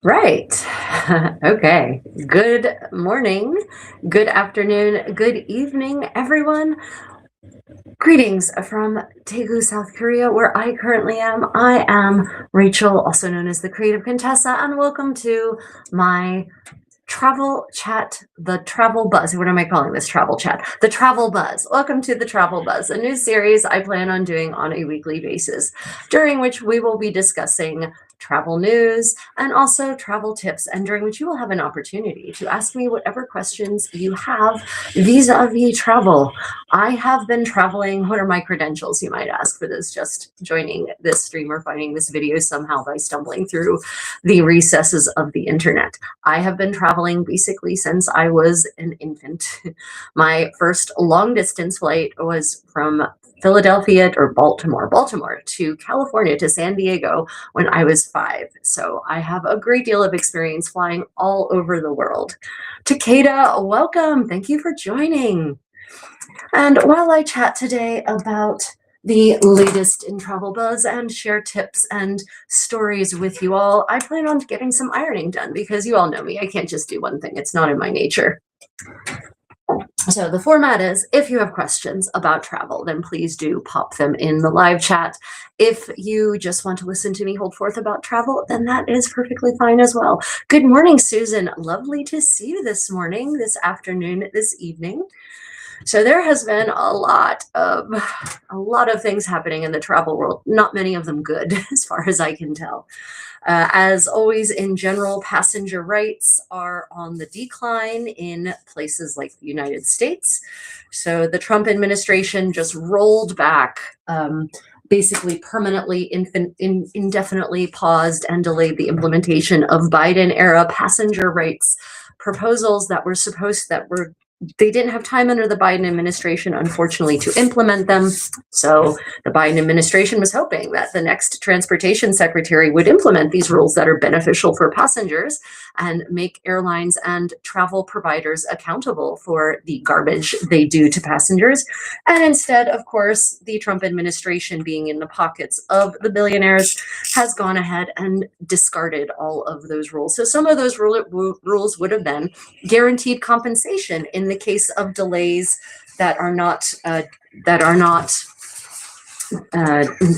Right. Okay. Good morning, good afternoon, good evening, everyone. Greetings from Daegu, South Korea, where I currently am. I am Rachel, also known as the Creative Contessa, and welcome to my travel chat, the travel buzz. What am I calling this travel chat? The travel buzz. Welcome to the travel buzz, a new series I plan on doing on a weekly basis, during which we will be discussing travel news and also travel tips, and during which you will have an opportunity to ask me whatever questions you have vis-a-vis travel. I have been traveling. What are my credentials, you might ask, for this, just joining this stream or finding this video somehow by stumbling through the recesses of the internet. I have been traveling basically since I was an infant. My first long distance flight was from Philadelphia or Baltimore to California to San Diego when I was 5. So I have a great deal of experience flying all over the world. Takeda, welcome. Thank you for joining. And while I chat today about the latest in travel buzz and share tips and stories with you all, I plan on getting some ironing done because you all know me. I can't just do one thing. It's not in my nature. So the format is, if you have questions about travel, then please do pop them in the live chat. If you just want to listen to me hold forth about travel, then that is perfectly fine as well. Good morning, Susan. Lovely to see you this morning, this afternoon, this evening. So there has been a lot of things happening in the travel world, not many of them good, as far as I can tell. As always, in general, passenger rights are on the decline in places like the United States. So the Trump administration just rolled back, basically permanently, indefinitely paused and delayed the implementation of Biden-era passenger rights proposals they didn't have time under the Biden administration, unfortunately, to implement them. So the Biden administration was hoping that the next transportation secretary would implement these rules that are beneficial for passengers and make airlines and travel providers accountable for the garbage they do to passengers. And instead, of course, the Trump administration, being in the pockets of the billionaires, has gone ahead and discarded all of those rules. So some of those rules would have been guaranteed compensation in the case of delays that are not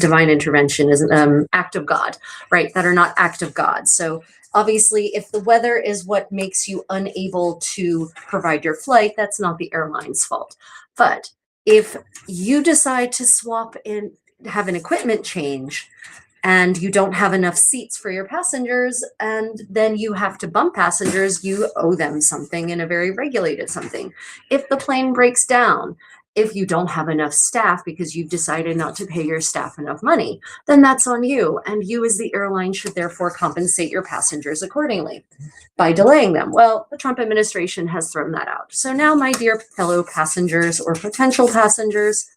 divine intervention, is act of God, right? That are not act of God. So obviously, if the weather is what makes you unable to provide your flight, that's not the airline's fault. But if you decide to swap in, have an equipment change, and you don't have enough seats for your passengers, and then you have to bump passengers, you owe them something, in a very regulated something. If the plane breaks down, if you don't have enough staff because you've decided not to pay your staff enough money, then that's on you. And you as the airline should therefore compensate your passengers accordingly by delaying them. Well, the Trump administration has thrown that out. So now, my dear fellow passengers or potential passengers,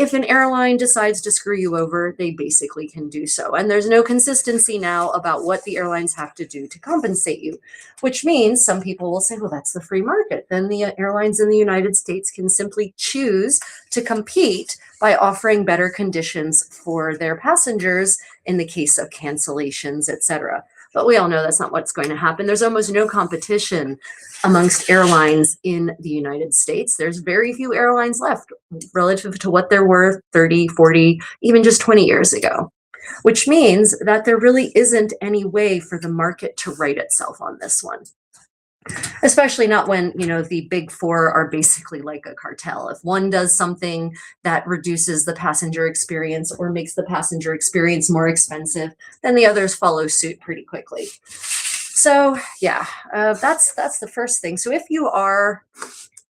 if an airline decides to screw you over, they basically can do so. And there's no consistency now about what the airlines have to do to compensate you, which means some people will say, well, that's the free market. Then the airlines in the United States can simply choose to compete by offering better conditions for their passengers in the case of cancellations, etc. But we all know that's not what's going to happen. There's almost no competition amongst airlines in the United States. There's very few airlines left relative to what there were 30, 40, even just 20 years ago, which means that there really isn't any way for the market to right itself on this one. Especially not when, the big four are basically like a cartel. If one does something that reduces the passenger experience or makes the passenger experience more expensive, then the others follow suit pretty quickly. So yeah, that's the first thing. So if you are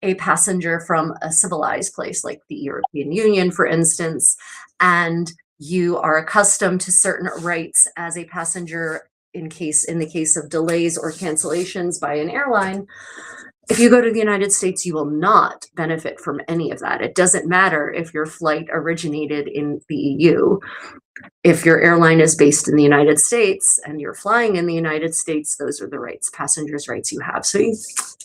a passenger from a civilized place like the European Union, for instance, and you are accustomed to certain rights as a passenger in the case of delays or cancellations by an airline, if you go to the United States, you will not benefit from any of that. It doesn't matter if your flight originated in the EU. If your airline is based in the United States and you're flying in the United States, those are the rights, passengers' rights you have. So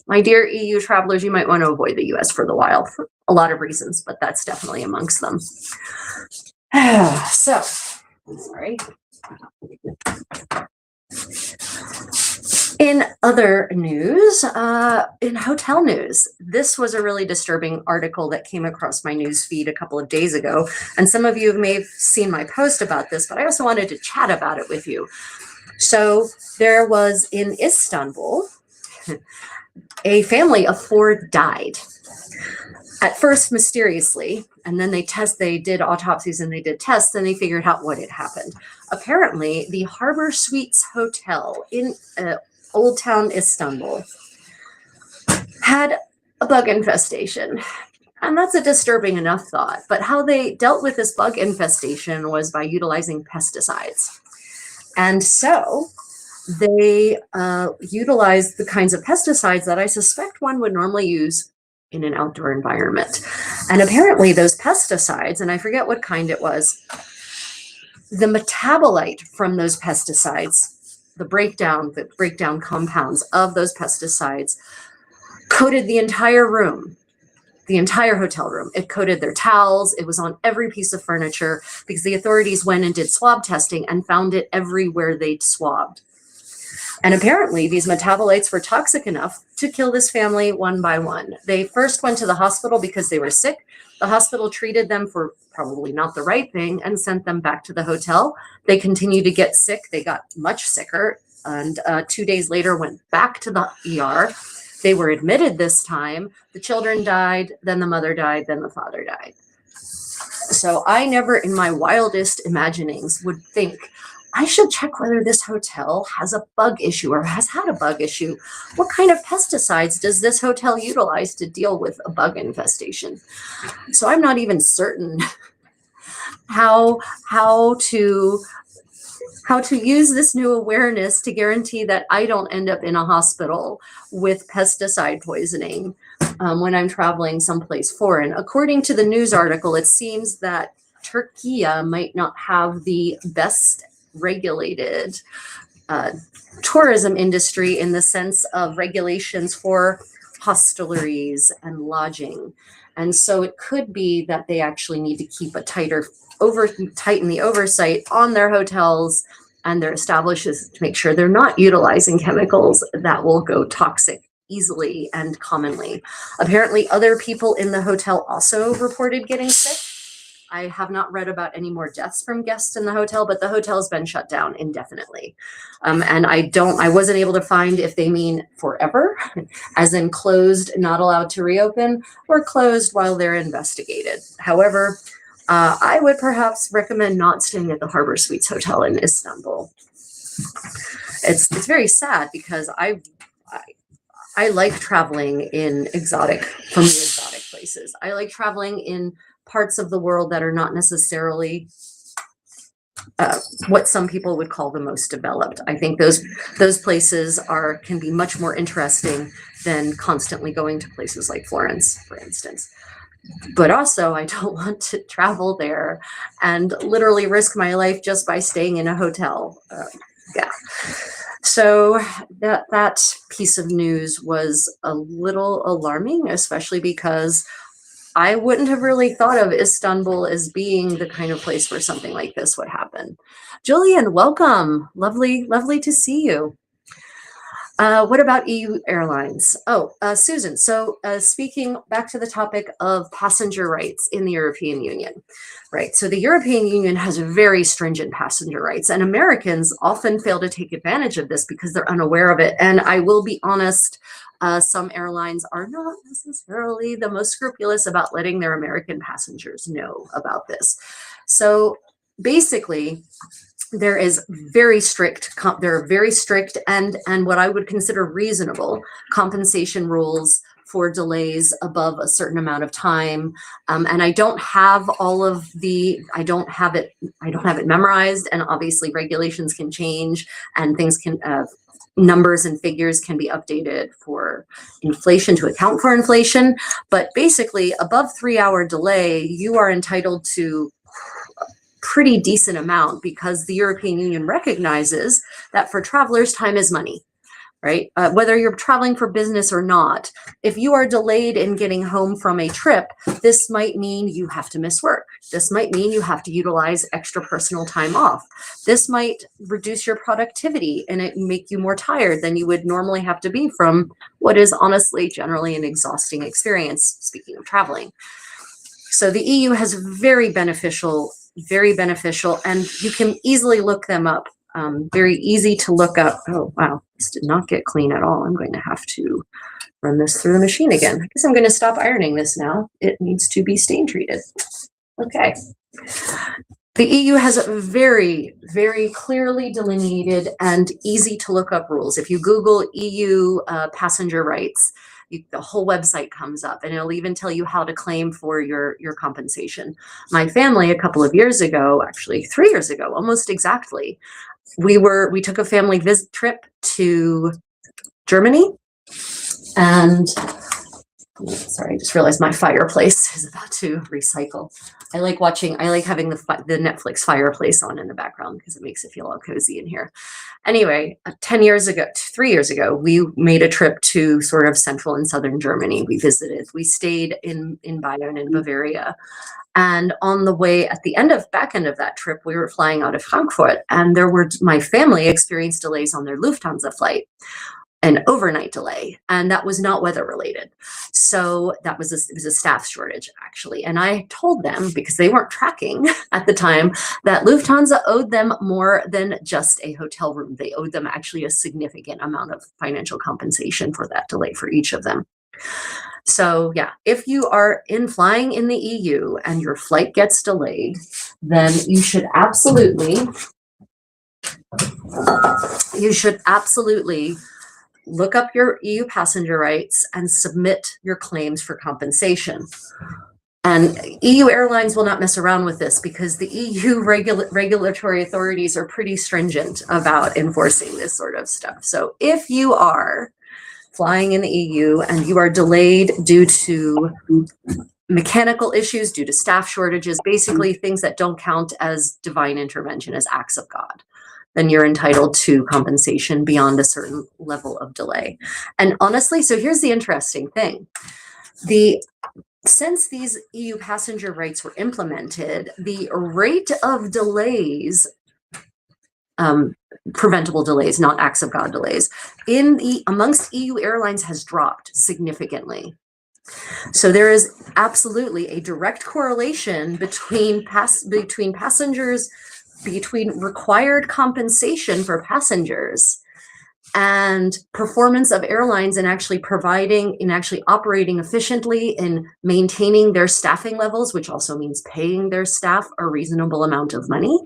my dear EU travelers, you might want to avoid the US for the while for a lot of reasons, but that's definitely amongst them. So, sorry. In other news, in hotel news, this was a really disturbing article that came across my news feed a couple of days ago. And some of you may have seen my post about this, but I also wanted to chat about it with you. So there was in Istanbul, a family of 4 died. At first, mysteriously, and then they did autopsies and they did tests and they figured out what had happened. Apparently, the Harbor Suites Hotel in Old Town Istanbul had a bug infestation. And that's a disturbing enough thought. But how they dealt with this bug infestation was by utilizing pesticides. And so they utilized the kinds of pesticides that I suspect one would normally use in an outdoor environment. And apparently those pesticides, and I forget what kind it was, the metabolite from those pesticides, the breakdown compounds of those pesticides coated the entire room, the entire hotel room. It coated their towels. It was on every piece of furniture because the authorities went and did swab testing and found it everywhere they'd swabbed. And apparently these metabolites were toxic enough to kill this family one by one. They first went to the hospital because they were sick. The hospital treated them for probably not the right thing and sent them back to the hotel. They continued to get sick. They got much sicker and 2 days later went back to the ER. They were admitted this time. The children died, then the mother died, then the father died. So I never in my wildest imaginings would think I should check whether this hotel has a bug issue or has had a bug issue. What kind of pesticides does this hotel utilize to deal with a bug infestation? So I'm not even certain how to use this new awareness to guarantee that I don't end up in a hospital with pesticide poisoning when I'm traveling someplace foreign. According to the news article, it seems that Turkey might not have the best regulated tourism industry in the sense of regulations for hosteleries and lodging. And so it could be that they actually need to keep a tighten the oversight on their hotels and their establishments to make sure they're not utilizing chemicals that will go toxic easily and commonly. Apparently other people in the hotel also reported getting sick. I have not read about any more deaths from guests in the hotel, but the hotel's been shut down indefinitely. And I wasn't able to find if they mean forever, as in closed, not allowed to reopen, or closed while they're investigated. However, I would perhaps recommend not staying at the Harbor Suites Hotel in Istanbul. It's very sad because I like traveling in exotic places. I like traveling in parts of the world that are not necessarily what some people would call the most developed. I think those places can be much more interesting than constantly going to places like Florence, for instance. But also, I don't want to travel there and literally risk my life just by staying in a hotel. So that piece of news was a little alarming, especially because I wouldn't have really thought of Istanbul as being the kind of place where something like this would happen. Julian, welcome. Lovely to see you. What about EU airlines? Susan, so speaking back to the topic of passenger rights in the European Union, right? So the European Union has very stringent passenger rights, and Americans often fail to take advantage of this because they're unaware of it. And I will be honest, some airlines are not necessarily the most scrupulous about letting their American passengers know about this. So basically, there are very strict and what I would consider reasonable compensation rules for delays above a certain amount of time. And I don't have I don't have it memorized, and obviously regulations can change and things can, numbers and figures can be updated for inflation to account for inflation. But basically above 3-hour delay, you are entitled to pretty decent amount because the European Union recognizes that for travelers, time is money, right? Whether you're traveling for business or not, if you are delayed in getting home from a trip, this might mean you have to miss work This might mean you have to utilize extra personal time off. This might reduce your productivity and it make you more tired than you would normally have to be from what is honestly generally an exhausting experience, speaking of traveling. So the EU has very beneficial, and you can easily look them up. Very easy to look up. Oh, wow, this did not get clean at all. I'm going to have to run this through the machine again. I guess I'm going to stop ironing this now. It needs to be stain treated. Okay. The EU has very, very clearly delineated and easy to look up rules. If you Google EU passenger rights, the whole website comes up and it'll even tell you how to claim for your compensation. My family, a couple of years ago, actually 3 years ago, almost exactly, we took a family visit trip to Germany, and sorry, I just realized my fireplace is about to recycle. I like having the Netflix fireplace on in the background because it makes it feel all cozy in here. Anyway, 3 years ago, we made a trip to sort of central and southern Germany. We stayed in Bayern in Bavaria. And on the way, at the back end of that trip, we were flying out of Frankfurt, and my family experienced delays on their Lufthansa flight, an overnight delay, and that was not weather related. So it was a staff shortage actually. And I told them, because they weren't tracking at the time, that Lufthansa owed them more than just a hotel room. They owed them actually a significant amount of financial compensation for that delay for each of them. So yeah, if you are flying in the EU and your flight gets delayed, then you should absolutely look up your EU passenger rights and submit your claims for compensation. And EU airlines will not mess around with this because the EU regulatory authorities are pretty stringent about enforcing this sort of stuff. So if you are flying in the EU and you are delayed due to mechanical issues, due to staff shortages, basically things that don't count as divine intervention, as acts of God, then you're entitled to compensation beyond a certain level of delay. And honestly, so here's the interesting thing. Since these EU passenger rights were implemented, the rate of delays, preventable delays, not acts of God delays, amongst EU airlines has dropped significantly. So there is absolutely a direct correlation between required compensation for passengers and performance of airlines in actually operating efficiently, in maintaining their staffing levels, which also means paying their staff a reasonable amount of money.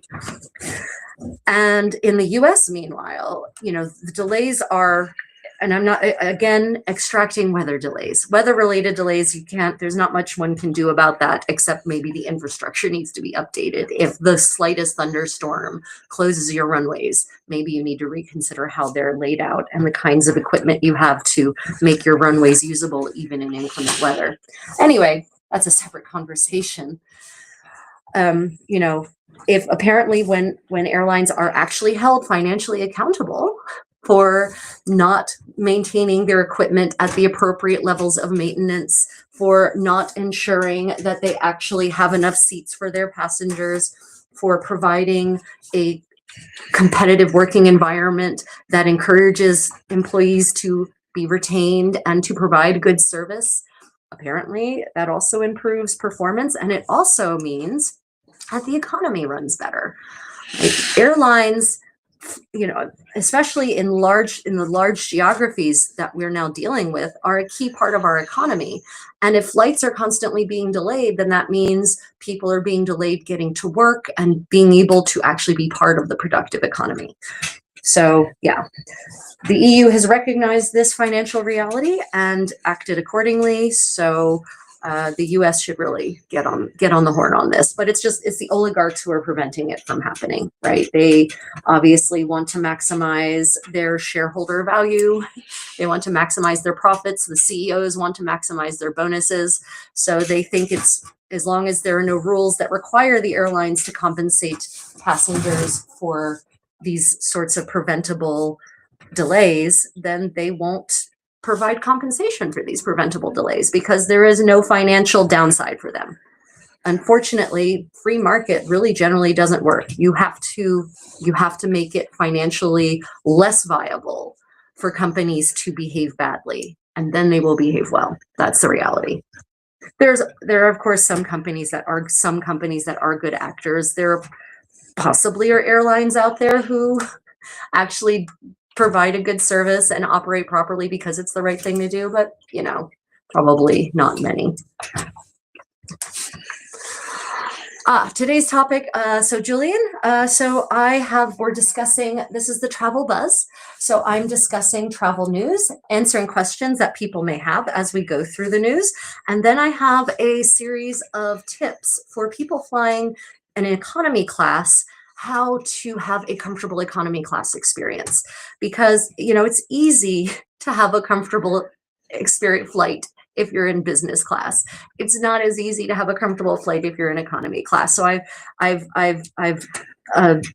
And in the US, meanwhile, the delays are, and I'm not, again, extracting weather-related delays, there's not much one can do about that, except maybe the infrastructure needs to be updated. If the slightest thunderstorm closes your runways, maybe you need to reconsider how they're laid out and the kinds of equipment you have to make your runways usable, even in inclement weather. Anyway, that's a separate conversation. If apparently when airlines are actually held financially accountable for not maintaining their equipment at the appropriate levels of maintenance, for not ensuring that they actually have enough seats for their passengers, for providing a competitive working environment that encourages employees to be retained and to provide good service, apparently that also improves performance, and it also means that the economy runs better. Airlines, especially in the large geographies that we're now dealing with, are a key part of our economy. And if flights are constantly being delayed, then that means people are being delayed getting to work and being able to actually be part of the productive economy. So yeah, the EU has recognized this financial reality and acted accordingly. So the US should really get on the horn on this, but it's the oligarchs who are preventing it from happening, right? They obviously want to maximize their shareholder value. They want to maximize their profits. The CEOs want to maximize their bonuses. So they think it's, as long as there are no rules that require the airlines to compensate passengers for these sorts of preventable delays, then they won't provide compensation for these preventable delays because there is no financial downside for them. unfortunately, free market really generally doesn't work. You have to make it financially less viable for companies to behave badly, and then they will behave well. That's the reality. There are of course some companies that are good actors. There possibly are airlines out there who actually provide a good service and operate properly because it's the right thing to do, but probably not many. Today's topic, so Julian, we're discussing, this is the Travel Buzz. So I'm discussing travel news, answering questions that people may have as we go through the news. And then I have a series of tips for people flying an economy class, how to have a comfortable economy class experience. Because, it's easy to have a comfortable flight if you're in business class. It's not as easy to have a comfortable flight if you're in economy class. So I've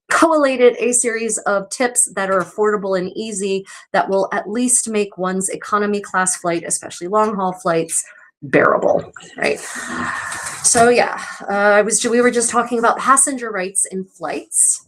collated a series of tips that are affordable and easy that will at least make one's economy class flight, especially long haul flights, bearable, right? So yeah, we were just talking about passenger rights in flights.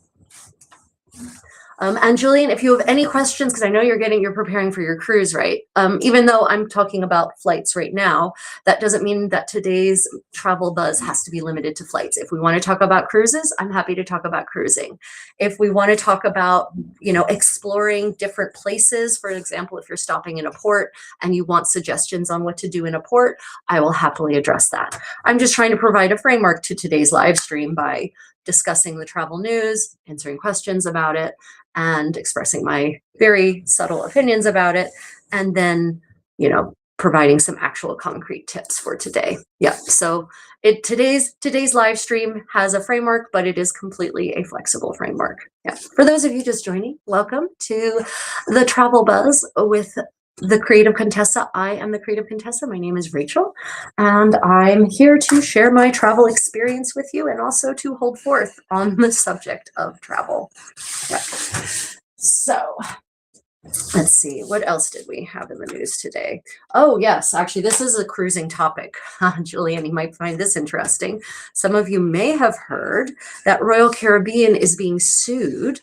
And Julian, if you have any questions, because I know you're preparing for your cruise, right? Even though I'm talking about flights right now, that doesn't mean that today's Travel Buzz has to be limited to flights. If we want to talk about cruises, I'm happy to talk about cruising. If we want to talk about, exploring different places, for example, if you're stopping in a port and you want suggestions on what to do in a port, I will happily address that. I'm just trying to provide a framework to today's live stream by discussing the travel news, answering questions about it, and expressing my very subtle opinions about it, and then, providing some actual concrete tips for today. Yeah, so today's live stream has a framework, but it is completely a flexible framework. Yeah. For those of you just joining, welcome to the Travel Buzz with the Creative Contessa. I am the Creative Contessa. My name is Rachel, and I'm here to share my travel experience with you and also to hold forth on the subject of travel. Yeah. So let's see, what else did we have in the news today? Oh yes, actually this is a cruising topic. Julian, you might find this interesting. Some of you may have heard that Royal Caribbean is being sued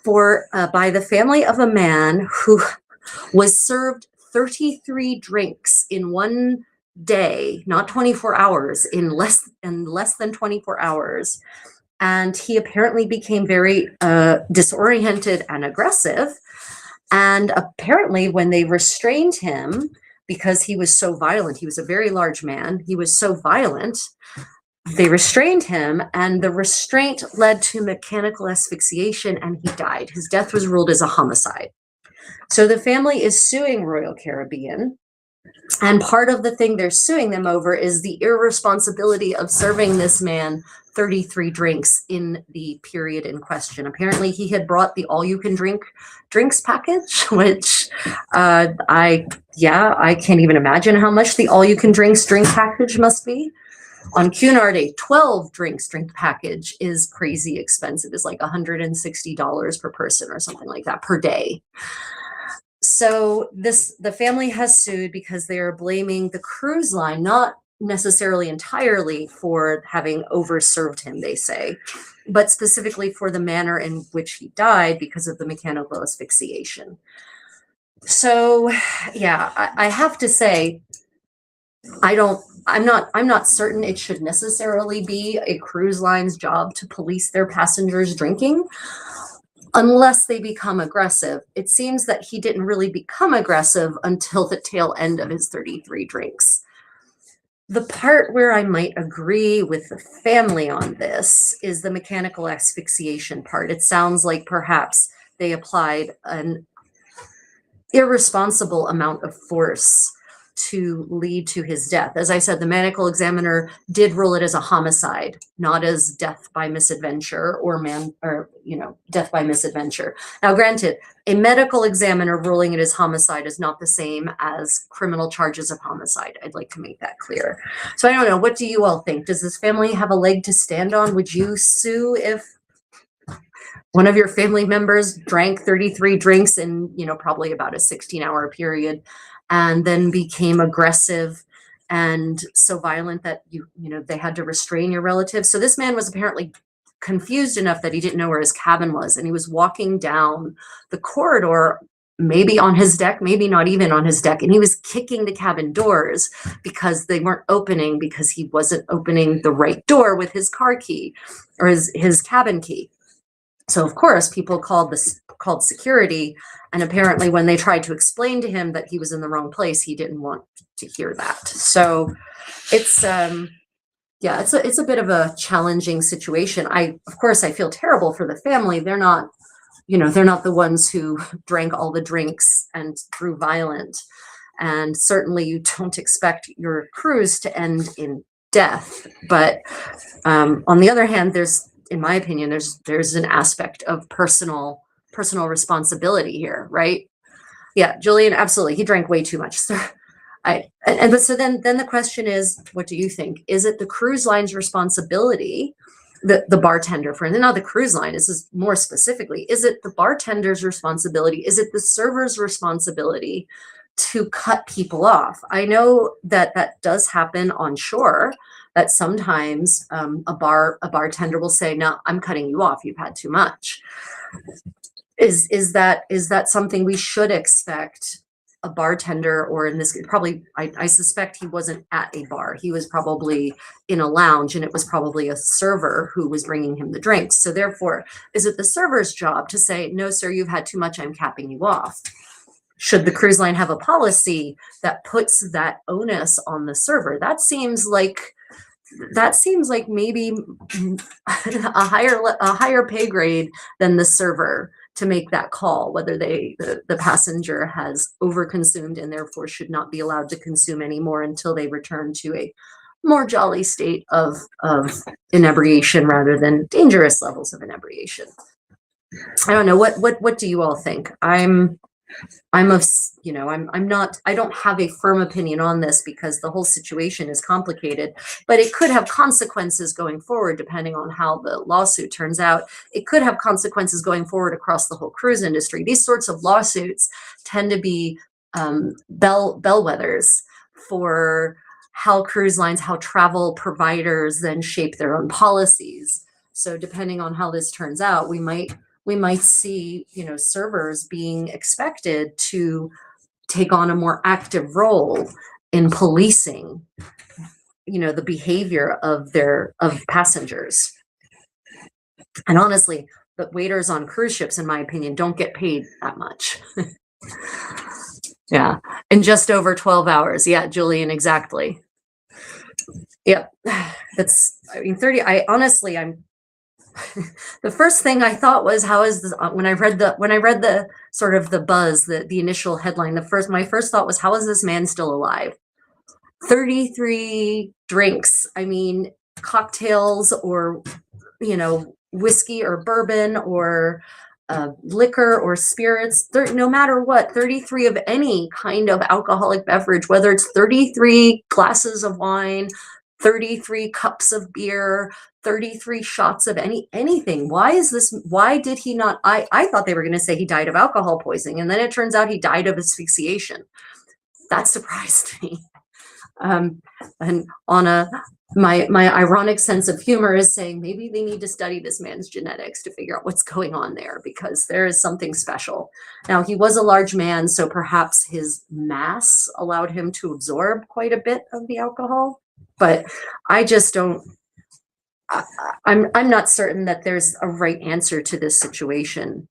by the family of a man who was served 33 drinks in one day, not 24 hours, in less than 24 hours. And he apparently became very disoriented and aggressive. And apparently when they restrained him, because he was so violent, he was a very large man, he was so violent, they restrained him, and the restraint led to mechanical asphyxiation, and he died. His death was ruled as a homicide. So the family is suing Royal Caribbean, and part of the thing they're suing them over is the irresponsibility of serving this man 33 drinks in the period in question. Apparently he had brought the all-you-can-drink drinks package, which I can't even imagine how much the all-you-can-drinks drink package must be. On Cunard, a 12 drinks drink package is crazy expensive. It's like $160 per person or something like that per day. So the family has sued because they are blaming the cruise line, not necessarily entirely for having overserved him, they say, but specifically for the manner in which he died because of the mechanical asphyxiation. So yeah, I have to say, I'm not certain it should necessarily be a cruise line's job to police their passengers drinking, unless they become aggressive. It seems that he didn't really become aggressive until the tail end of his 33 drinks. The part where I might agree with the family on this is the mechanical asphyxiation part. It sounds like perhaps they applied an irresponsible amount of force to lead to his death. As I said, the medical examiner did rule it as a homicide, not as death by misadventure or death by misadventure. Now, granted, a medical examiner ruling it as homicide is not the same as criminal charges of homicide. I'd like to make that clear. So I don't know. What do you all think? Does this family have a leg to stand on? Would you sue if one of your family members drank 33 drinks in, probably about a 16-hour period, and then became aggressive and so violent that they had to restrain your relatives. So this man was apparently confused enough that he didn't know where his cabin was, and he was walking down the corridor, maybe on his deck, maybe not even on his deck, and he was kicking the cabin doors because they weren't opening, because he wasn't opening the right door with his car key or his cabin key. So of course people called security, and apparently when they tried to explain to him that he was in the wrong place, he didn't want to hear that. So it's it's a bit of a challenging situation. Of course I feel terrible for the family. They're not the ones who drank all the drinks and grew violent. And certainly you don't expect your cruise to end in death. But on the other hand, in my opinion, there's an aspect of personal responsibility here, right? Yeah, Julian, absolutely. He drank way too much. So so then the question is, what do you think? Is it the cruise line's responsibility, the bartender, for not the cruise line, this is more specifically, is it the bartender's responsibility? Is it the server's responsibility to cut people off? I know that does happen on shore, that sometimes a bartender will say, no, I'm cutting you off, you've had too much. Is that something we should expect a bartender, or in this probably, I suspect he wasn't at a bar, he was probably in a lounge, and it was probably a server who was bringing him the drinks. So therefore, is it the server's job to say, no sir, you've had too much, I'm capping you off? Should the cruise line have a policy that puts that onus on the server? That seems like maybe a higher pay grade than the server to make that call, whether the passenger has overconsumed and therefore should not be allowed to consume anymore until they return to a more jolly state of inebriation rather than dangerous levels of inebriation. I don't know. What do you all think? I don't have a firm opinion on this because the whole situation is complicated, but it could have consequences going forward depending on how the lawsuit turns out. It could have consequences going forward across the whole cruise industry. These sorts of lawsuits tend to be bellwethers for how cruise lines, how travel providers then shape their own policies. So depending on how this turns out, we might see, servers being expected to take on a more active role in policing, the behavior of passengers. And honestly, the waiters on cruise ships, in my opinion, don't get paid that much. Yeah, in just over 12 hours. Yeah, Julian, exactly. Yep, 30. I'm the first thing I thought was, how is this, when I read the sort of the buzz, the initial headline, my first thought was, how is this man still alive? 33 drinks. I mean, cocktails or, whiskey or bourbon or liquor or spirits, no matter what, 33 of any kind of alcoholic beverage, whether it's 33 glasses of wine, 33 cups of beer, 33 shots of anything. Why did he not? I thought they were going to say he died of alcohol poisoning, and then it turns out he died of asphyxiation. That surprised me. And on my ironic sense of humor is saying maybe they need to study this man's genetics to figure out what's going on there, because there is something special. Now, he was a large man, so perhaps his mass allowed him to absorb quite a bit of the alcohol, but I just don't. I'm not certain that there's a right answer to this situation.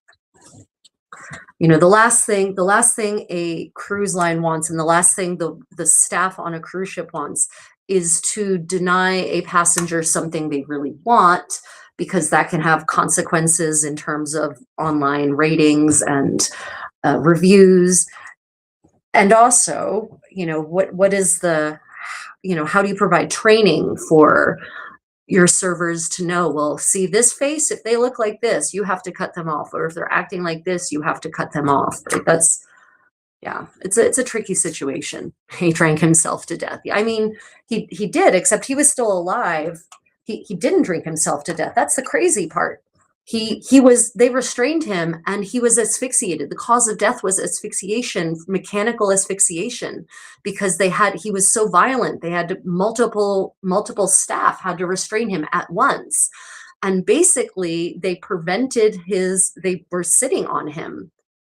The last thing a cruise line wants, and the last thing the staff on a cruise ship wants, is to deny a passenger something they really want, because that can have consequences in terms of online ratings and reviews. And also, what is how do you provide training for your servers to know, well, see this face, if they look like this, you have to cut them off, or if they're acting like this, you have to cut them off. Right? It's a tricky situation. He drank himself to death. I mean, he did, except he was still alive. He didn't drink himself to death. That's the crazy part. they restrained him and he was asphyxiated. The cause of death was asphyxiation, mechanical asphyxiation, because he was so violent. They had multiple staff had to restrain him at once. And basically they were sitting on him,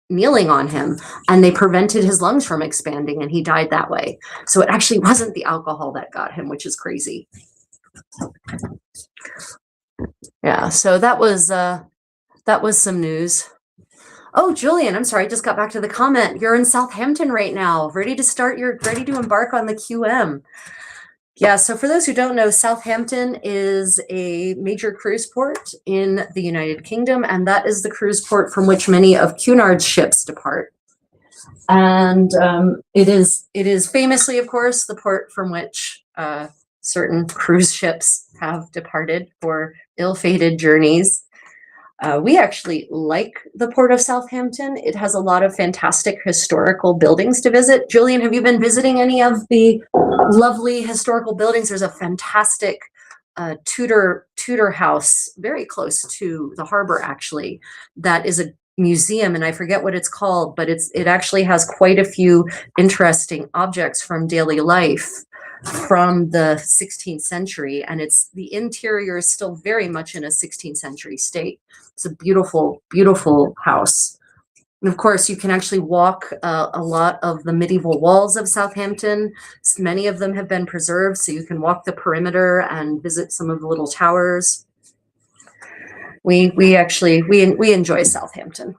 kneeling on him, and they prevented his lungs from expanding, and he died that way. So it actually wasn't the alcohol that got him, which is crazy. Yeah, so that was some news. Oh, Julian, I'm sorry, I just got back to the comment. You're in Southampton right now, ready to embark on the QM. Yeah, so for those who don't know, Southampton is a major cruise port in the United Kingdom, and that is the cruise port from which many of Cunard's ships depart. And it is famously, of course, the port from which certain cruise ships have departed for ill-fated journeys. We actually like the Port of Southampton. It has a lot of fantastic historical buildings to visit. Julian, have you been visiting any of the lovely historical buildings? There's a fantastic Tudor house very close to the harbor, actually, that is a museum, and I forget what it's called, but it actually has quite a few interesting objects from daily life from the 16th century, and the interior is still very much in a 16th century state. It's a beautiful, beautiful house. And of course, you can actually walk a lot of the medieval walls of Southampton. Many of them have been preserved, so you can walk the perimeter and visit some of the little towers. We enjoy Southampton.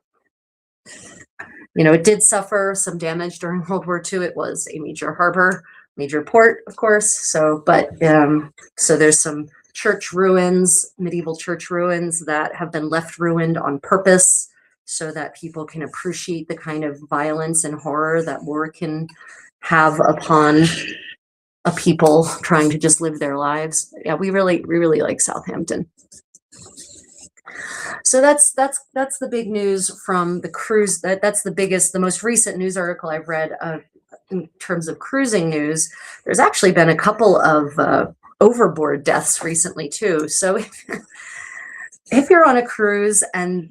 You know, it did suffer some damage during World War II. It was a major harbor, major port, of course. So there's some church ruins, medieval church ruins that have been left ruined on purpose so that people can appreciate the kind of violence and horror that war can have upon a people trying to just live their lives. Yeah, we really like Southampton. So that's the big news from the cruise. That's the most recent news article I've read in terms of cruising news. There's actually been a couple of overboard deaths recently too. So if you're on a cruise and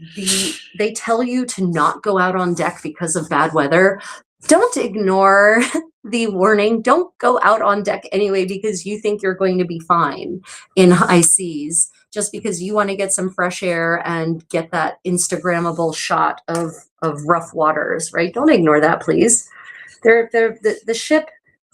they tell you to not go out on deck because of bad weather, don't ignore the warning. Don't go out on deck anyway because you think you're going to be fine in high seas, just because you want to get some fresh air and get that Instagrammable shot of rough waters, right? Don't ignore that, please. The ship,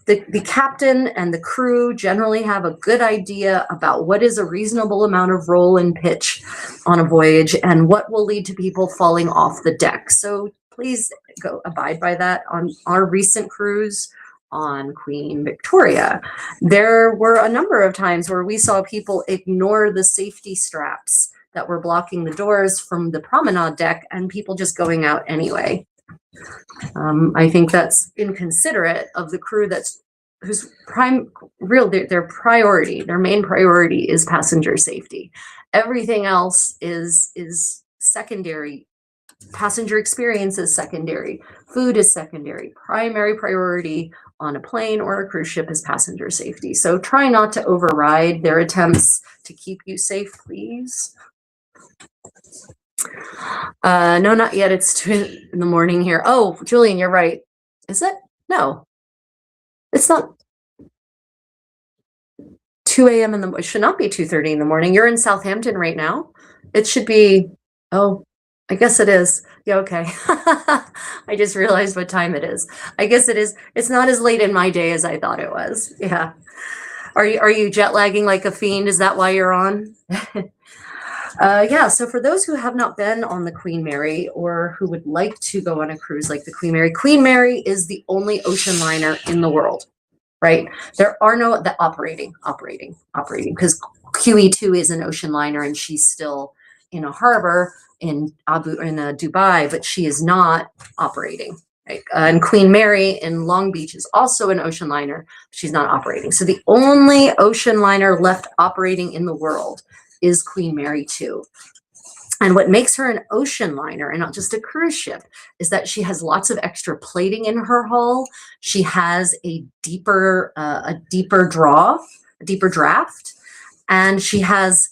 the captain and the crew generally have a good idea about what is a reasonable amount of roll and pitch on a voyage and what will lead to people falling off the deck. So please go abide by that. On our recent cruise on Queen Victoria, there were a number of times where we saw people ignore the safety straps that were blocking the doors from the promenade deck and people just going out anyway. I think that's inconsiderate of the crew whose their main priority is passenger safety. Everything else is secondary. Passenger experience is secondary. Food is secondary. Primary priority on a plane or a cruise ship is passenger safety. So try not to override their attempts to keep you safe, please. No, not yet. It's 2 in the morning here. Oh, Julian, you're right. Is it? No, it's not 2 a.m. It should not be 2:30 in the morning. You're in Southampton right now. It should be, oh, I guess it is. Yeah, okay. I just realized what time it is. I guess it is. It's not as late in my day as I thought it was. Yeah. Are you jet lagging like a fiend? Is that why you're on? Yeah, so for those who have not been on the Queen Mary or who would like to go on a cruise like the Queen Mary is the only ocean liner in the world, right? There are no operating, because QE2 is an ocean liner and she's still in a harbor in Dubai, but she is not operating. Right? And Queen Mary in Long Beach is also an ocean liner. She's not operating. So the only ocean liner left operating in the world is Queen Mary 2. And what makes her an ocean liner and not just a cruise ship is that she has lots of extra plating in her hull. She has a deeper draft, and she has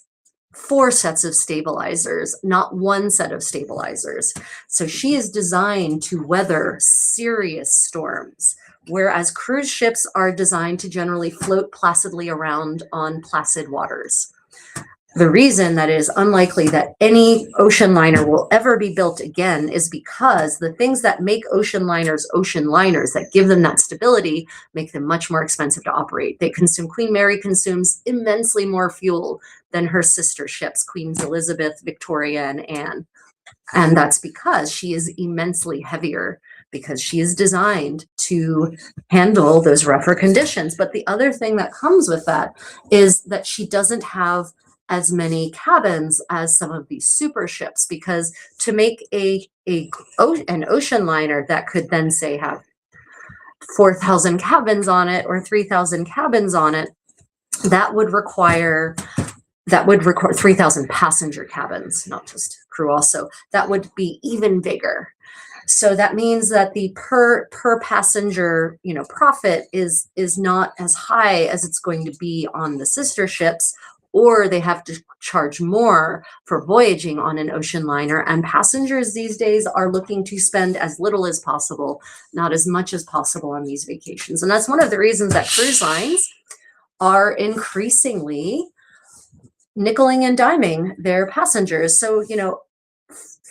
4 sets of stabilizers, not 1 set of stabilizers. So she is designed to weather serious storms, whereas cruise ships are designed to generally float placidly around on placid waters. The reason that it is unlikely that any ocean liner will ever be built again is because the things that make ocean liners, that give them that stability, make them much more expensive to operate. Queen Mary consumes immensely more fuel than her sister ships, Queens Elizabeth, Victoria, and Anne. And that's because she is immensely heavier, because she is designed to handle those rougher conditions. But the other thing that comes with that is that she doesn't have as many cabins as some of these super ships, because to make an ocean liner that could then say have 4,000 cabins on it or 3,000 cabins on it, that would require 3,000 passenger cabins, not just crew also. That would be even bigger. So that means that the per passenger, profit is not as high as it's going to be on the sister ships, or they have to charge more for voyaging on an ocean liner. And passengers these days are looking to spend as little as possible, not as much as possible on these vacations. And that's one of the reasons that cruise lines are increasingly nickeling and diming their passengers. So,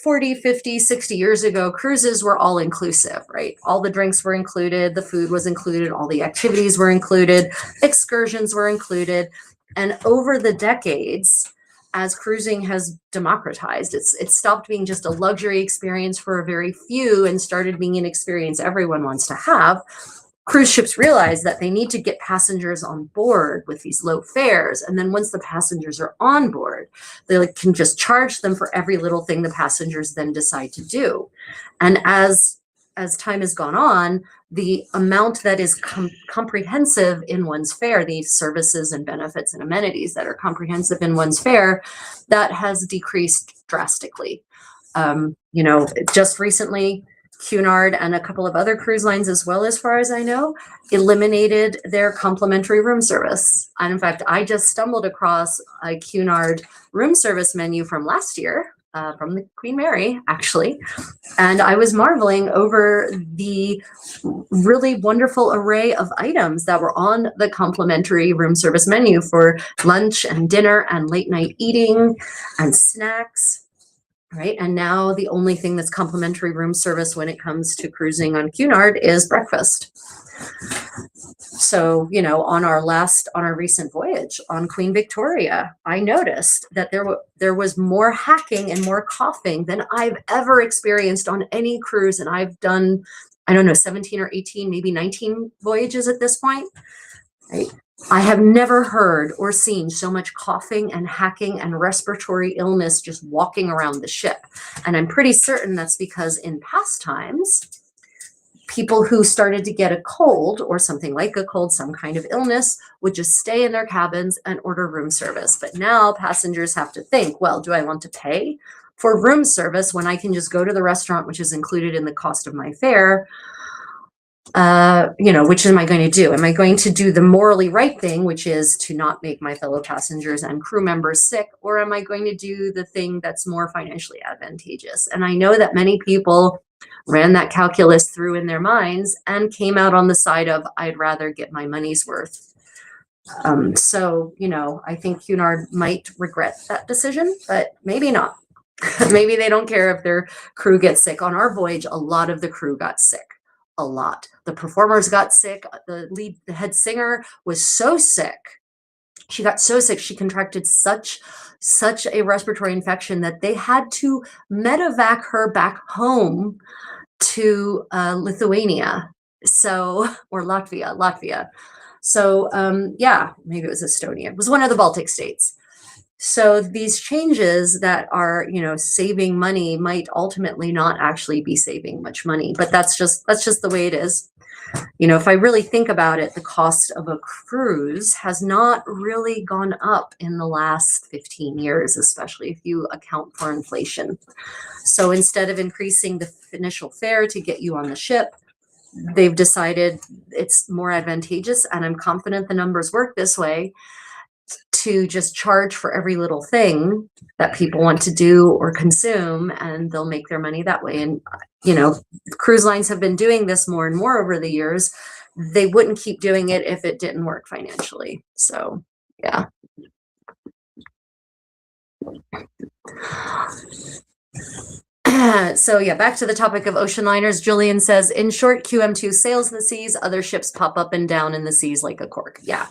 40, 50, 60 years ago, cruises were all inclusive, right? All the drinks were included, the food was included, all the activities were included, excursions were included. And over the decades, as cruising has democratized, it stopped being just a luxury experience for a very few and started being an experience everyone wants to have. Cruise ships realize that they need to get passengers on board with these low fares. And then once the passengers are on board, they can just charge them for every little thing the passengers then decide to do. And as time has gone on, the amount that is comprehensive in one's fare, the services and benefits and amenities that are comprehensive in one's fare, that has decreased drastically. Just recently, Cunard and a couple of other cruise lines as well, as far as I know, eliminated their complimentary room service. And in fact, I just stumbled across a Cunard room service menu from last year, from the Queen Mary, actually. And I was marveling over the really wonderful array of items that were on the complimentary room service menu for lunch and dinner and late night eating and snacks. Right. And now the only thing that's complimentary room service when it comes to cruising on Cunard is breakfast. So, on our recent voyage on Queen Victoria, I noticed that there was more hacking and more coughing than I've ever experienced on any cruise. And I've done, 17 or 18, maybe 19 voyages at this point. Right. I have never heard or seen so much coughing and hacking and respiratory illness just walking around the ship. And I'm pretty certain that's because in past times, people who started to get a cold or something like a cold, some kind of illness, would just stay in their cabins and order room service. But now passengers have to think, well, do I want to pay for room service when I can just go to the restaurant, which is included in the cost of my fare? Which am I going to do? Am I going to do the morally right thing, which is to not make my fellow passengers and crew members sick, or am I going to do the thing that's more financially advantageous? And I know that many people ran that calculus through in their minds and came out on the side of, I'd rather get my money's worth. I think Cunard might regret that decision, but maybe not. Maybe they don't care if their crew gets sick. On our voyage, a lot of the crew got sick. A lot. The performers got sick. The head singer was so sick. She got so sick. She contracted such a respiratory infection that they had to medevac her back home to Lithuania. Or Latvia. So maybe it was Estonia. It was one of the Baltic states. So these changes that are, saving money might ultimately not actually be saving much money, but that's just the way it is. If I really think about it, the cost of a cruise has not really gone up in the last 15 years, especially if you account for inflation. So instead of increasing the initial fare to get you on the ship, they've decided it's more advantageous, and I'm confident the numbers work this way, to just charge for every little thing that people want to do or consume, and they'll make their money that way. And, cruise lines have been doing this more and more over the years. They wouldn't keep doing it if it didn't work financially. So, yeah. So yeah, back to the topic of ocean liners. Julian says, in short, QM2 sails the seas. Other ships pop up and down in the seas like a cork. Yeah.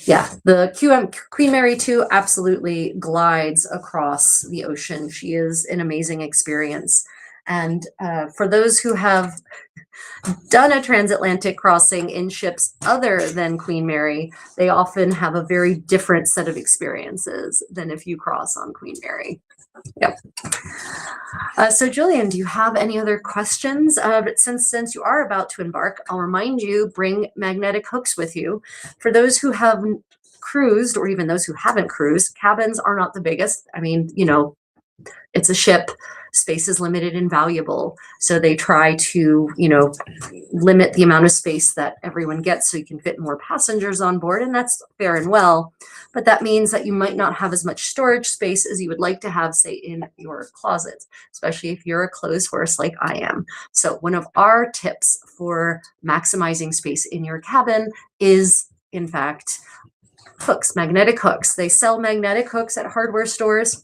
The Queen Mary 2 absolutely glides across the ocean. She is an amazing experience. And for those who have done a transatlantic crossing in ships other than Queen Mary, they often have a very different set of experiences than if you cross on Queen Mary. Yep. So Julian, do you have any other questions? But since you are about to embark, I'll remind you, bring magnetic hooks with you. For those who have cruised, or even those who haven't cruised, cabins are not the biggest. I mean, it's a ship. Space is limited and valuable. So they try to, limit the amount of space that everyone gets so you can fit more passengers on board. And that's fair and well. But that means that you might not have as much storage space as you would like to have, say, in your closet, especially if you're a clothes horse like I am. So one of our tips for maximizing space in your cabin is, in fact, hooks, magnetic hooks. They sell magnetic hooks at hardware stores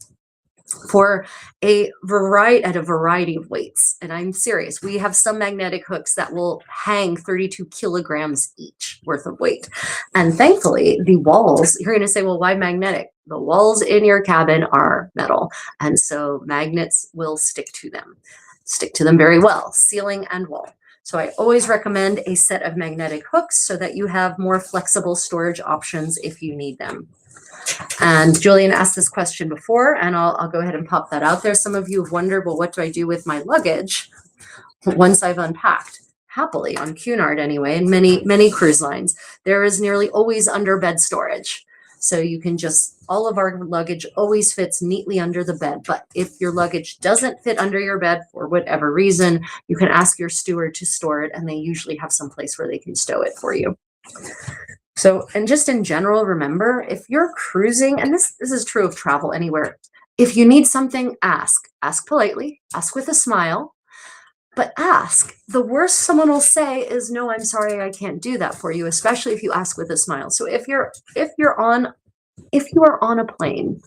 for a variety of weights. And I'm serious. We have some magnetic hooks that will hang 32 kilograms each worth of weight. And thankfully, the walls, you're going to say, well, why magnetic? The walls in your cabin are metal. And so magnets will stick to them very well, ceiling and wall. So I always recommend a set of magnetic hooks so that you have more flexible storage options if you need them. And Julian asked this question before, and I'll go ahead and pop that out there. Some of you have wondered, well, what do I do with my luggage once I've unpacked? Happily, on Cunard anyway, and many cruise lines, there is nearly always under bed storage. So you can all of our luggage always fits neatly under the bed. But if your luggage doesn't fit under your bed for whatever reason, you can ask your steward to store it, and they usually have some place where they can stow it for you. So, and just in general, remember, if you're cruising, and this is true of travel anywhere, if you need something, ask politely, ask with a smile, but ask. The worst someone will say is, no, I'm sorry, I can't do that for you, especially if you ask with a smile. So if you are on a plane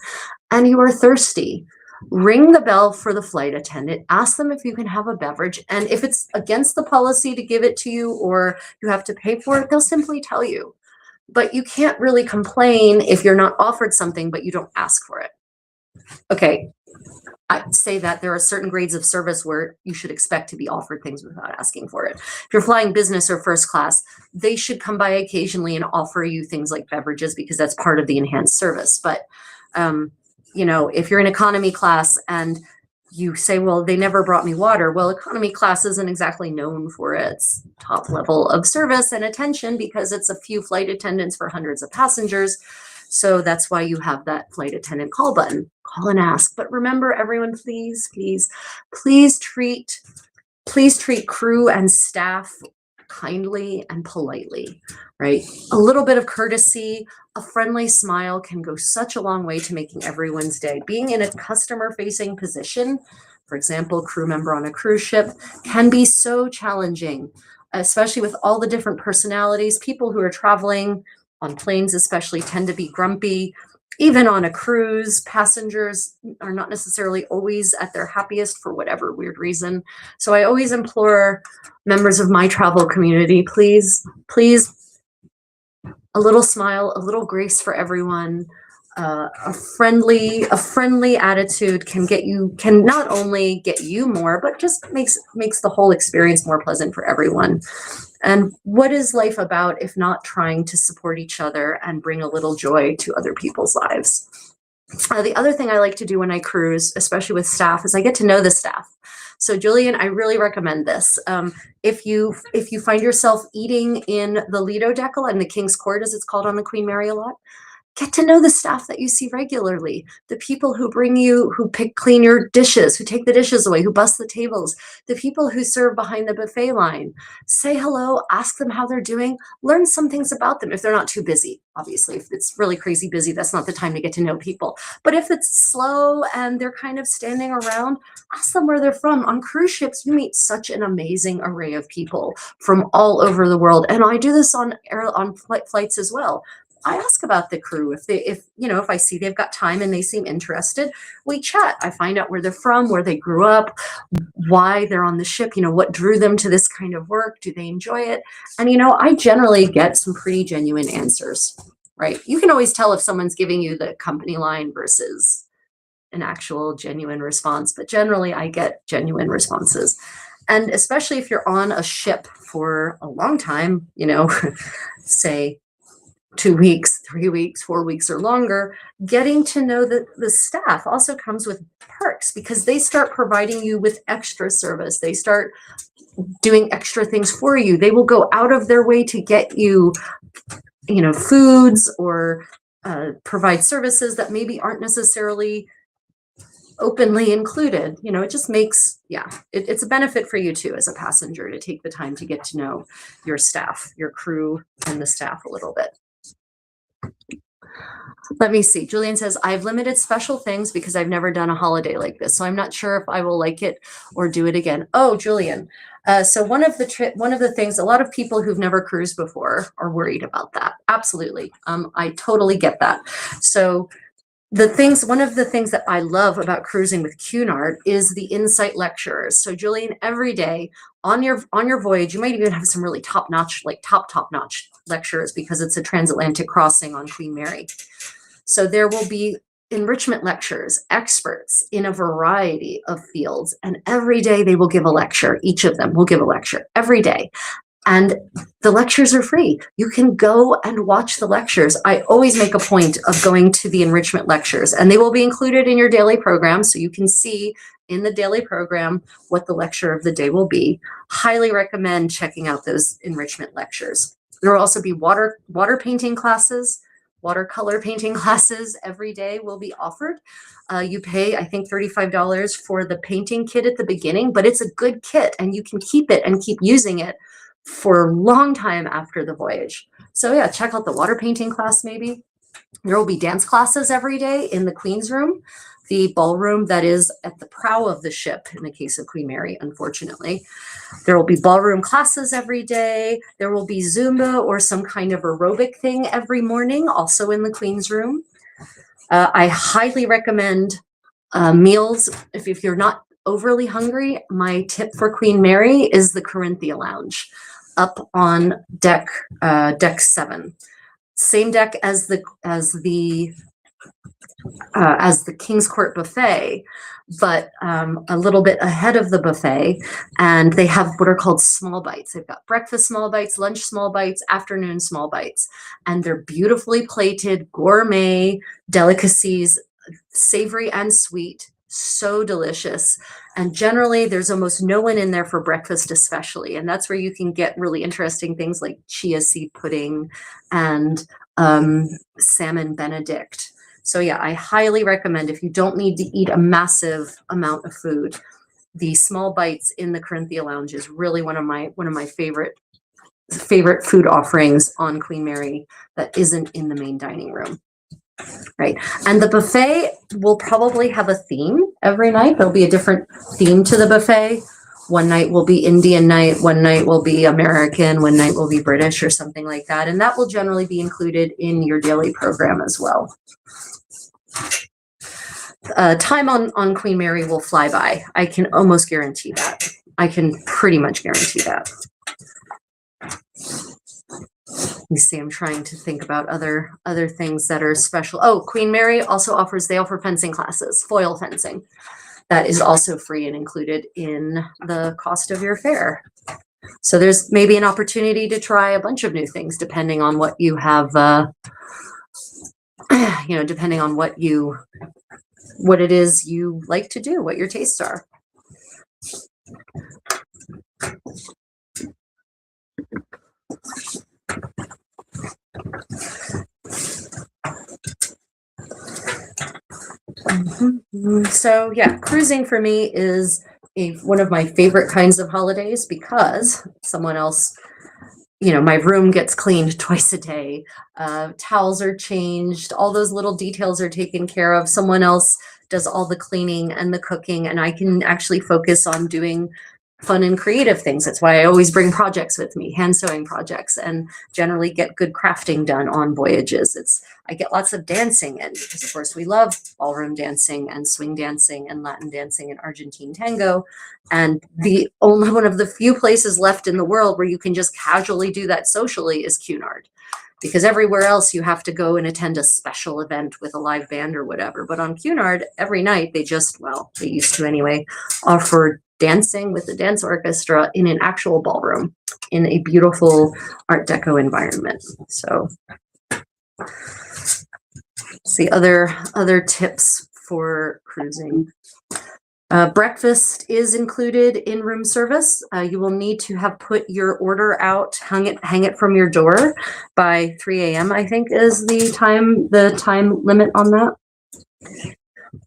and you are thirsty, ring the bell for the flight attendant, ask them if you can have a beverage. And if it's against the policy to give it to you or you have to pay for it, they'll simply tell you. But you can't really complain if you're not offered something, but you don't ask for it. Okay, I'd say that there are certain grades of service where you should expect to be offered things without asking for it. If you're flying business or first class, they should come by occasionally and offer you things like beverages because that's part of the enhanced service. But, if you're in economy class and you say, well, they never brought me water. Well, economy class isn't exactly known for its top level of service and attention because it's a few flight attendants for hundreds of passengers. So that's why you have that flight attendant call button. Call and ask. But remember, everyone, please treat crew and staff kindly and politely, right? A little bit of courtesy, a friendly smile can go such a long way to making everyone's day. Being in a customer-facing position, for example, crew member on a cruise ship, can be so challenging, especially with all the different personalities. People who are traveling on planes especially tend to be grumpy. Even on a cruise, passengers are not necessarily always at their happiest for whatever weird reason. So I always implore members of my travel community, please, a little smile, a little grace for everyone. A friendly attitude can not only get you more, but just makes the whole experience more pleasant for everyone. And what is life about if not trying to support each other and bring a little joy to other people's lives? The other thing I like to do when I cruise, especially with staff, is I get to know the staff. So Julian, I really recommend this. If you find yourself eating in the Lido Decal and the King's Court, as it's called on the Queen Mary a lot, Get to know the staff that you see regularly, the people who bring you, who clean your dishes, who take the dishes away, who bust the tables, the people who serve behind the buffet line. Say hello, ask them how they're doing, learn some things about them if they're not too busy. Obviously, if it's really crazy busy, that's not the time to get to know people. But if it's slow and they're kind of standing around, ask them where they're from. On cruise ships, you meet such an amazing array of people from all over the world. And I do this on flights as well. I ask about the crew. If I see they've got time and they seem interested, we chat. I find out where they're from, where they grew up, why they're on the ship, what drew them to this kind of work. Do they enjoy it? And, I generally get some pretty genuine answers, right? You can always tell if someone's giving you the company line versus an actual genuine response, but generally I get genuine responses. And especially if you're on a ship for a long time, say 2 weeks, 3 weeks, 4 weeks or longer, getting to know the staff also comes with perks because they start providing you with extra service. They start doing extra things for you. They will go out of their way to get you, foods or provide services that maybe aren't necessarily openly included. It just makes, it's a benefit for you too as a passenger to take the time to get to know your staff, your crew, and the staff a little bit. Let me see. Julian says, I've limited special things because I've never done a holiday like this. So I'm not sure if I will like it or do it again. Oh, Julian. So one of the things, a lot of people who've never cruised before are worried about that. Absolutely. I totally get that. So one of the things that I love about cruising with Cunard is the insight lecturers. So Julian, every day on your voyage, you might even have some really top-notch lecturers because it's a transatlantic crossing on Queen Mary. So there will be enrichment lectures, experts in a variety of fields, and every day they will give a lecture. Each of them will give a lecture every day. And the lectures are free. You can go and watch the lectures. I always make a point of going to the enrichment lectures, and they will be included in your daily program. So you can see in the daily program what the lecture of the day will be. Highly recommend checking out those enrichment lectures. There will also be water painting classes, watercolor painting classes every day will be offered. You pay, I think, $35 for the painting kit at the beginning, but it's a good kit and you can keep it and keep using it for a long time after the voyage. So yeah, check out the water painting class maybe. There will be dance classes every day in the Queen's Room, the ballroom that is at the prow of the ship in the case of Queen Mary, unfortunately. There will be ballroom classes every day. There will be Zumba or some kind of aerobic thing every morning, also in the Queen's Room. I highly recommend meals. If you're not overly hungry, my tip for Queen Mary is the Corinthia Lounge up on deck 7. Same deck as the King's Court buffet, but a little bit ahead of the buffet, and they have what are called small bites. They've got breakfast small bites, lunch small bites, afternoon small bites, and they're beautifully plated gourmet delicacies, savory and sweet, so delicious. And generally there's almost no one in there for breakfast especially, and that's where you can get really interesting things like chia seed pudding and salmon benedict. So yeah, I highly recommend, if you don't need to eat a massive amount of food, the small bites in the Corinthia Lounge is really one of my favorite food offerings on Queen Mary that isn't in the main dining room. Right. And the buffet will probably have a theme every night. There'll be a different theme to the buffet. One night will be Indian night, one night will be American, one night will be British or something like that. And that will generally be included in your daily program as well. Time on Queen Mary will fly by. I can almost guarantee that. I can pretty much guarantee that. You see, I'm trying to think about other things that are special. Oh, Queen Mary also they offer fencing classes, foil fencing. That is also free and included in the cost of your fare. So there's maybe an opportunity to try a bunch of new things depending on what you have, depending on what it is you like to do, what your tastes are. So yeah, cruising for me is one of my favorite kinds of holidays because someone else, my room gets cleaned twice a day. Towels are changed. All those little details are taken care of. Someone else does all the cleaning and the cooking, and I can actually focus on doing fun and creative things. That's why I always bring projects with me, hand sewing projects, and generally get good crafting done on voyages. I get lots of dancing in because of course we love ballroom dancing and swing dancing and Latin dancing and Argentine tango. And the only one of the few places left in the world where you can just casually do that socially is Cunard. Because everywhere else you have to go and attend a special event with a live band or whatever. But on Cunard, every night they used to anyway, offer dancing with the dance orchestra in an actual ballroom in a beautiful Art Deco environment. So see other tips for cruising. Breakfast is included in room service. You will need to have put your order out, hang it from your door by 3 a.m. I think is the time limit on that.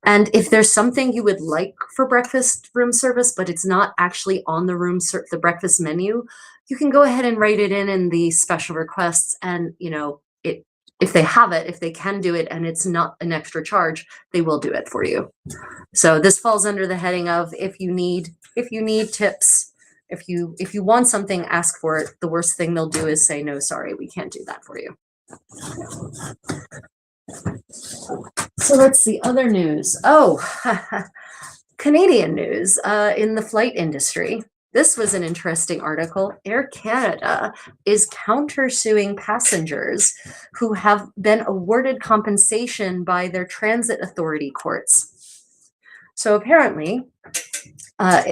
And if there's something you would like for breakfast room service, but it's not actually on the breakfast menu, you can go ahead and write it in the special requests, and if they have it, if they can do it and it's not an extra charge, they will do it for you. So this falls under the heading of if you need tips, if you want something, ask for it. The worst thing they'll do is say, no, sorry, we can't do that for you. So let's see, other news. Oh, Canadian news in the flight industry. This was an interesting article. Air Canada is countersuing passengers who have been awarded compensation by their transit authority courts. So apparently,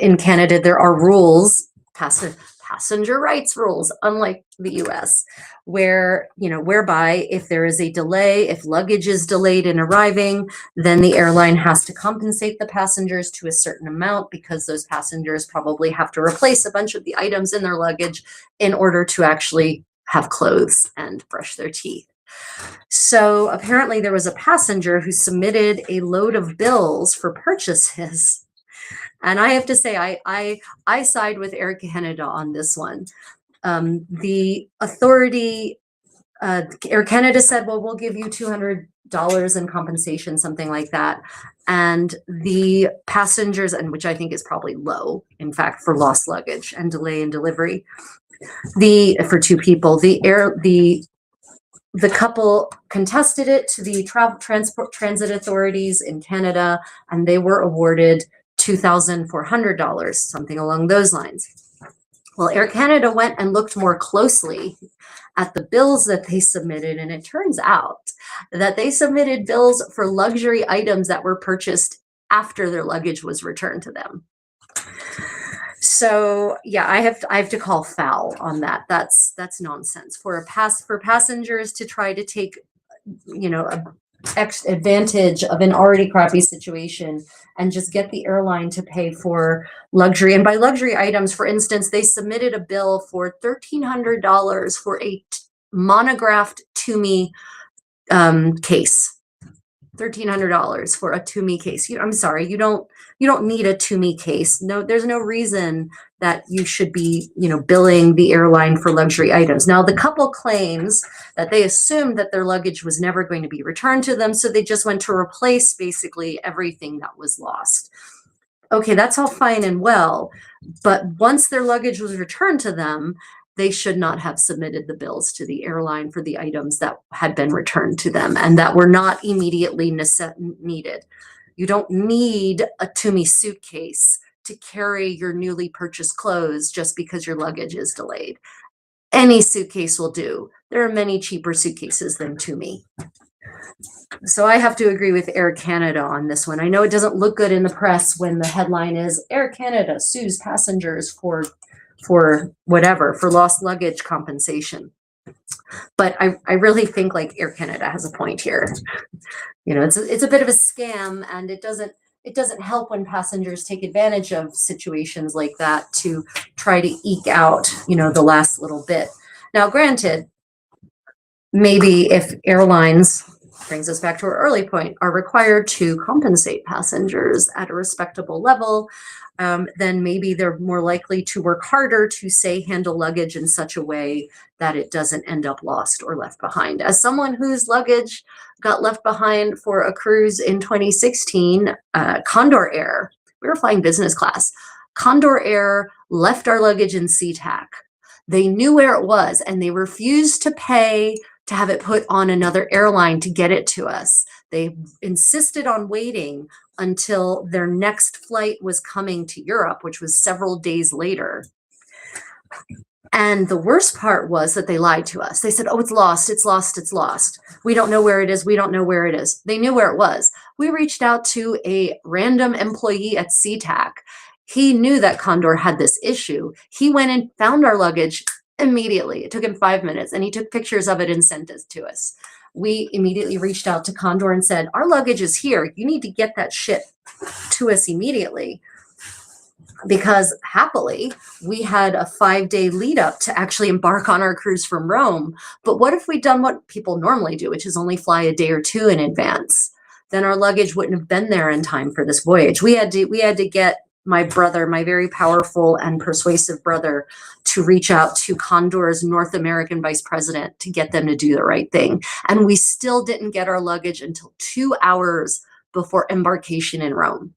in Canada, there are rules, passenger rights rules, unlike the US, whereby if there is a delay, if luggage is delayed in arriving, then the airline has to compensate the passengers to a certain amount because those passengers probably have to replace a bunch of the items in their luggage in order to actually have clothes and brush their teeth. So apparently there was a passenger who submitted a load of bills for purchases. And I have to say, I side with Air Canada on this one. The authority, Air Canada said, well, we'll give you $200 in compensation, something like that. And the passengers, and which I think is probably low, in fact, for lost luggage and delay in delivery, for two people, the couple contested it to the transit authorities in Canada, and they were awarded $2,400, something along those lines. Well, Air Canada went and looked more closely at the bills that they submitted, and it turns out that they submitted bills for luxury items that were purchased after their luggage was returned to them. So yeah, I have to call foul on that. That's nonsense for passengers to try to take, advantage of an already crappy situation and just get the airline to pay for luxury. And by luxury items, for instance, they submitted a bill for $1,300 for a monographed Tumi case. $1,300 for a Tumi case. I'm sorry, you don't need a Tumi case. No, there's no reason that you should be, billing the airline for luxury items. Now, the couple claims that they assumed that their luggage was never going to be returned to them, so they just went to replace basically everything that was lost. Okay, that's all fine and well, but once their luggage was returned to them, they should not have submitted the bills to the airline for the items that had been returned to them and that were not immediately needed. You don't need a Tumi suitcase to carry your newly purchased clothes just because your luggage is delayed. Any suitcase will do. There are many cheaper suitcases than Tumi. So I have to agree with Air Canada on this one. I know it doesn't look good in the press when the headline is Air Canada sues passengers for whatever, for lost luggage compensation. But I really think like Air Canada has a point here. It's a bit of a scam, and it doesn't help when passengers take advantage of situations like that to try to eke out, the last little bit. Now, granted, maybe if airlines brings us back to our early point, are required to compensate passengers at a respectable level, then maybe they're more likely to work harder to, say, handle luggage in such a way that it doesn't end up lost or left behind. As someone whose luggage got left behind for a cruise in 2016, Condor Air, we were flying business class. Condor Air left our luggage in SeaTac. They knew where it was and they refused to pay to have it put on another airline to get it to us. They insisted on waiting until their next flight was coming to Europe, which was several days later. And the worst part was that they lied to us. They said, oh, it's lost, it's lost, it's lost. We don't know where it is, we don't know where it is. They knew where it was. We reached out to a random employee at SeaTac. He knew that Condor had this issue. He went and found our luggage immediately. It took him 5 minutes and he took pictures of it and sent it to us. We immediately reached out to Condor and said, our luggage is here. You need to get that shit to us immediately. Because happily, we had a 5-day lead up to actually embark on our cruise from Rome. But what if we'd done what people normally do, which is only fly a day or two in advance? Then our luggage wouldn't have been there in time for this voyage. We had to get my brother, my very powerful and persuasive brother, to reach out to Condor's North American vice president to get them to do the right thing. And we still didn't get our luggage until 2 hours before embarkation in Rome.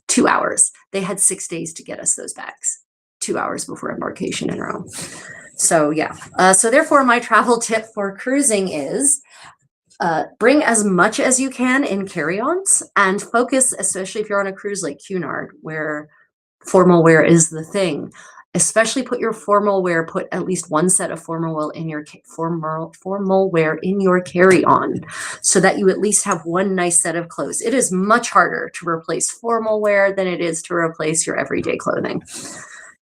2 hours. They had 6 days to get us those bags. 2 hours before embarkation in Rome. So yeah. So therefore, my travel tip for cruising is bring as much as you can in carry-ons and focus, especially if you're on a cruise like Cunard, where formal wear is the thing. Especially put at least one set of formal wear in your carry-on so that you at least have one nice set of clothes. It is much harder to replace formal wear than it is to replace your everyday clothing.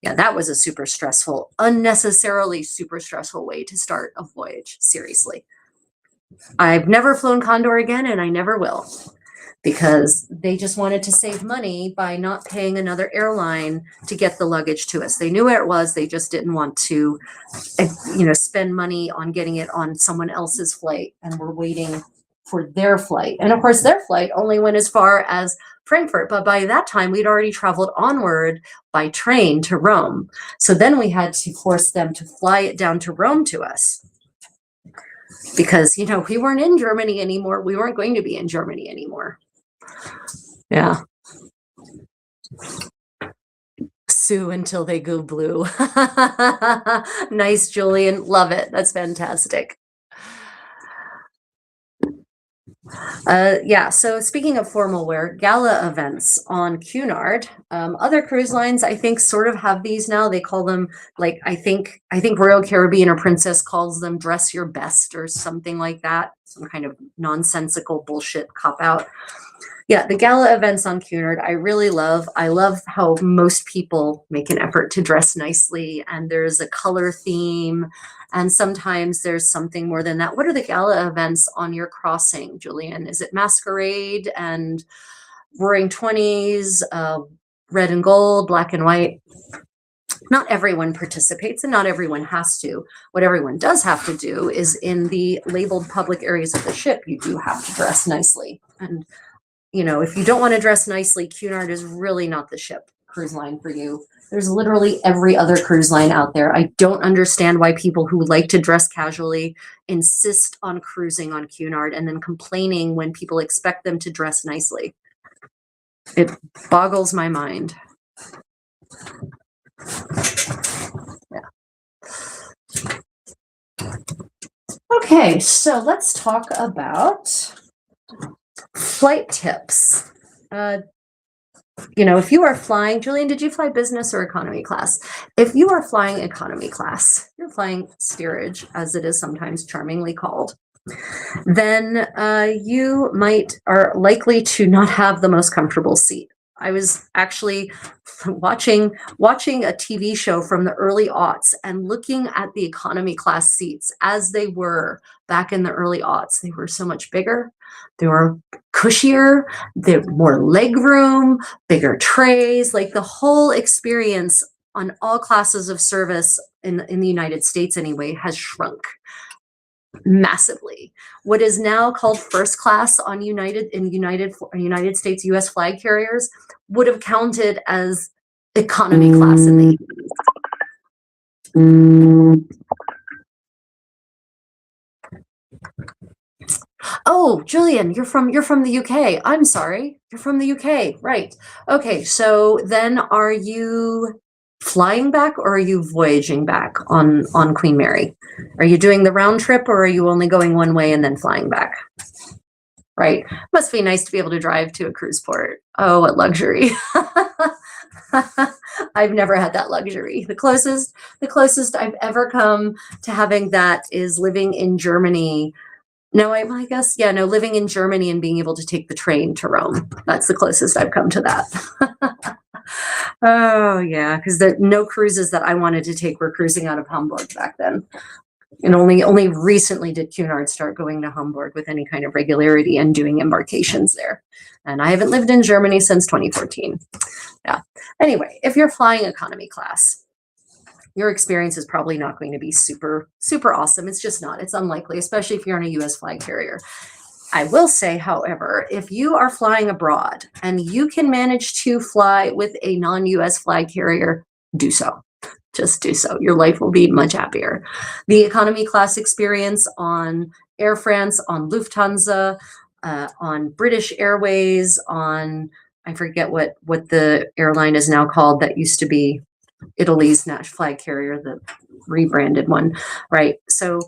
Yeah, that was a super stressful, unnecessarily super stressful way to start a voyage, seriously. I've never flown Condor again, and I never will, because they just wanted to save money by not paying another airline to get the luggage to us. They knew where it was. They just didn't want to, spend money on getting it on someone else's flight, and we're waiting for their flight. And of course, their flight only went as far as Frankfurt, but by that time, we'd already traveled onward by train to Rome. So then we had to force them to fly it down to Rome to us. Because, we weren't in Germany anymore. We weren't going to be in Germany anymore. Yeah. Sue until they go blue. Nice, Julian. Love it. That's fantastic. Yeah, so speaking of formal wear, gala events on Cunard. Other cruise lines, I think, sort of have these now. They call them, like, I think Royal Caribbean or Princess calls them dress your best or something like that. Some kind of nonsensical bullshit cop-out. Yeah, the gala events on Cunard, I really love. I love how most people make an effort to dress nicely, and there's a color theme, and sometimes there's something more than that. What are the gala events on your crossing, Julian? Is it Masquerade and Roaring Twenties, red and gold, black and white? Not everyone participates and not everyone has to. What everyone does have to do is in the labeled public areas of the ship, you do have to dress nicely. And if you don't want to dress nicely, Cunard is really not the cruise line for you. There's literally every other cruise line out there. I don't understand why people who like to dress casually insist on cruising on Cunard and then complaining when people expect them to dress nicely. It boggles my mind. Yeah. Okay, so let's talk about flight tips. If you are flying, Julian, did you fly business or economy class? If you are flying economy class, you're flying steerage, as it is sometimes charmingly called, then you are likely to not have the most comfortable seat. I was actually watching a TV show from the early aughts and looking at the economy class seats as they were back in the early aughts. They were so much bigger. They were cushier, they had more leg room, bigger trays, like the whole experience on all classes of service in the United States anyway has shrunk. massively. What is now called first class on United States U.S. flag carriers would have counted as economy class in the 80s. Oh, Julian, you're from the UK. I'm sorry. You're from the UK, right? Okay, so then are you flying back or are you voyaging back on Queen Mary? Are you doing the round trip or are you only going one way and then flying back? Right. Must be nice to be able to drive to a cruise port. Oh, what luxury. I've never had that luxury. The closest I've ever come to having that is living in Germany. No, I guess, yeah, no, living in Germany and being able to take the train to Rome. That's the closest I've come to that. Oh, yeah, because the no cruises that I wanted to take were cruising out of Hamburg back then. And only recently did Cunard start going to Hamburg with any kind of regularity and doing embarkations there. And I haven't lived in Germany since 2014. Yeah. Anyway, if you're flying economy class, your experience is probably not going to be super, super awesome. It's just not. It's unlikely, especially if you're on a US flag carrier. I will say, however, if you are flying abroad and you can manage to fly with a non-US flag carrier, do so. Just do so. Your life will be much happier. The economy class experience on Air France, on Lufthansa, on British Airways, on, I forget what the airline is now called that used to be Italy's national flag carrier, the rebranded one, right? So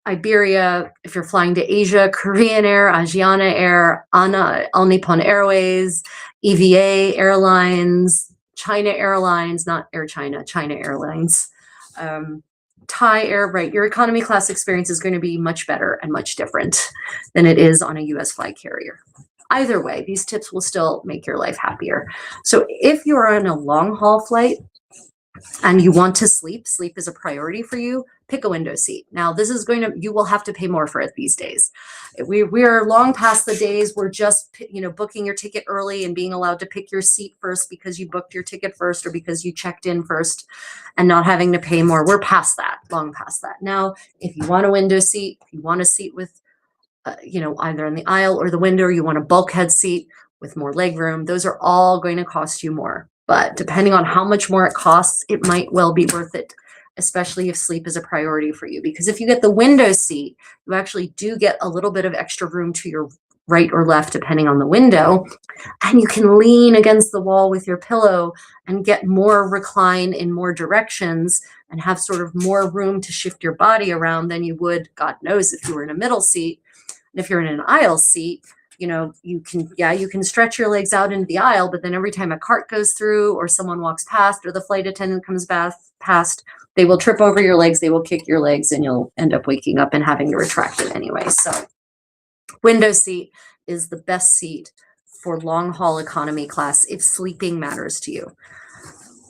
Iberia, if you're flying to Asia, Korean Air, Asiana Air, All Nippon Airways, EVA Airlines, China Airlines, not Air China, China Airlines, Thai Air, right? Your economy class experience is going to be much better and much different than it is on a US flag carrier. Either way, these tips will still make your life happier. So if you're on a long haul flight and you want to sleep is a priority for you, pick a window seat. Now, this is you will have to pay more for it these days. We are long past the days where just, booking your ticket early and being allowed to pick your seat first because you booked your ticket first or because you checked in first and not having to pay more. We're past that, long past that. Now, if you want a window seat, if you want a seat with, either in the aisle or the window, or you want a bulkhead seat with more leg room, those are all going to cost you more. But depending on how much more it costs, it might well be worth it, especially if sleep is a priority for you. Because if you get the window seat, you actually do get a little bit of extra room to your right or left, depending on the window. And you can lean against the wall with your pillow and get more recline in more directions and have sort of more room to shift your body around than you would, God knows, if you were in a middle seat. And if you're in an aisle seat, you can stretch your legs out into the aisle, but then every time a cart goes through or someone walks past or the flight attendant comes past, they will trip over your legs, they will kick your legs, and you'll end up waking up and having to retract it anyway. So window seat is the best seat for long haul economy class if sleeping matters to you.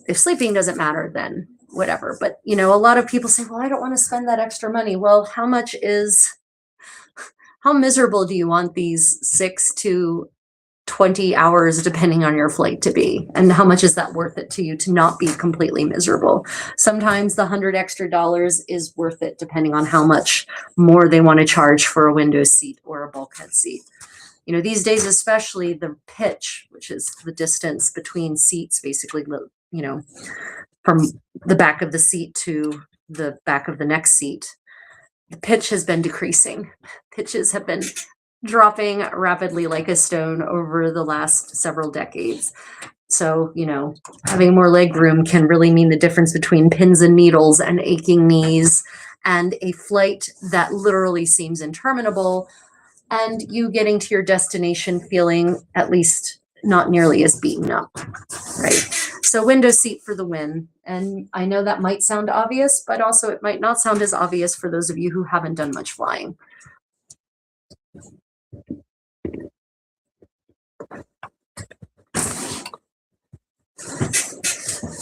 If sleeping doesn't matter, then whatever. But, a lot of people say, well, I don't want to spend that extra money. Well, how miserable do you want these 6 to 20 hours, depending on your flight, to be? And how much is that worth it to you to not be completely miserable? Sometimes the $100 extra is worth it, depending on how much more they want to charge for a window seat or a bulkhead seat. These days, especially the pitch, which is the distance between seats, basically, from the back of the seat to the back of the next seat, the pitch has been decreasing. Pitches have been dropping rapidly like a stone over the last several decades. So, having more leg room can really mean the difference between pins and needles and aching knees and a flight that literally seems interminable and you getting to your destination feeling at least not nearly as beaten up, right? So window seat for the win. And I know that might sound obvious, but also it might not sound as obvious for those of you who haven't done much flying.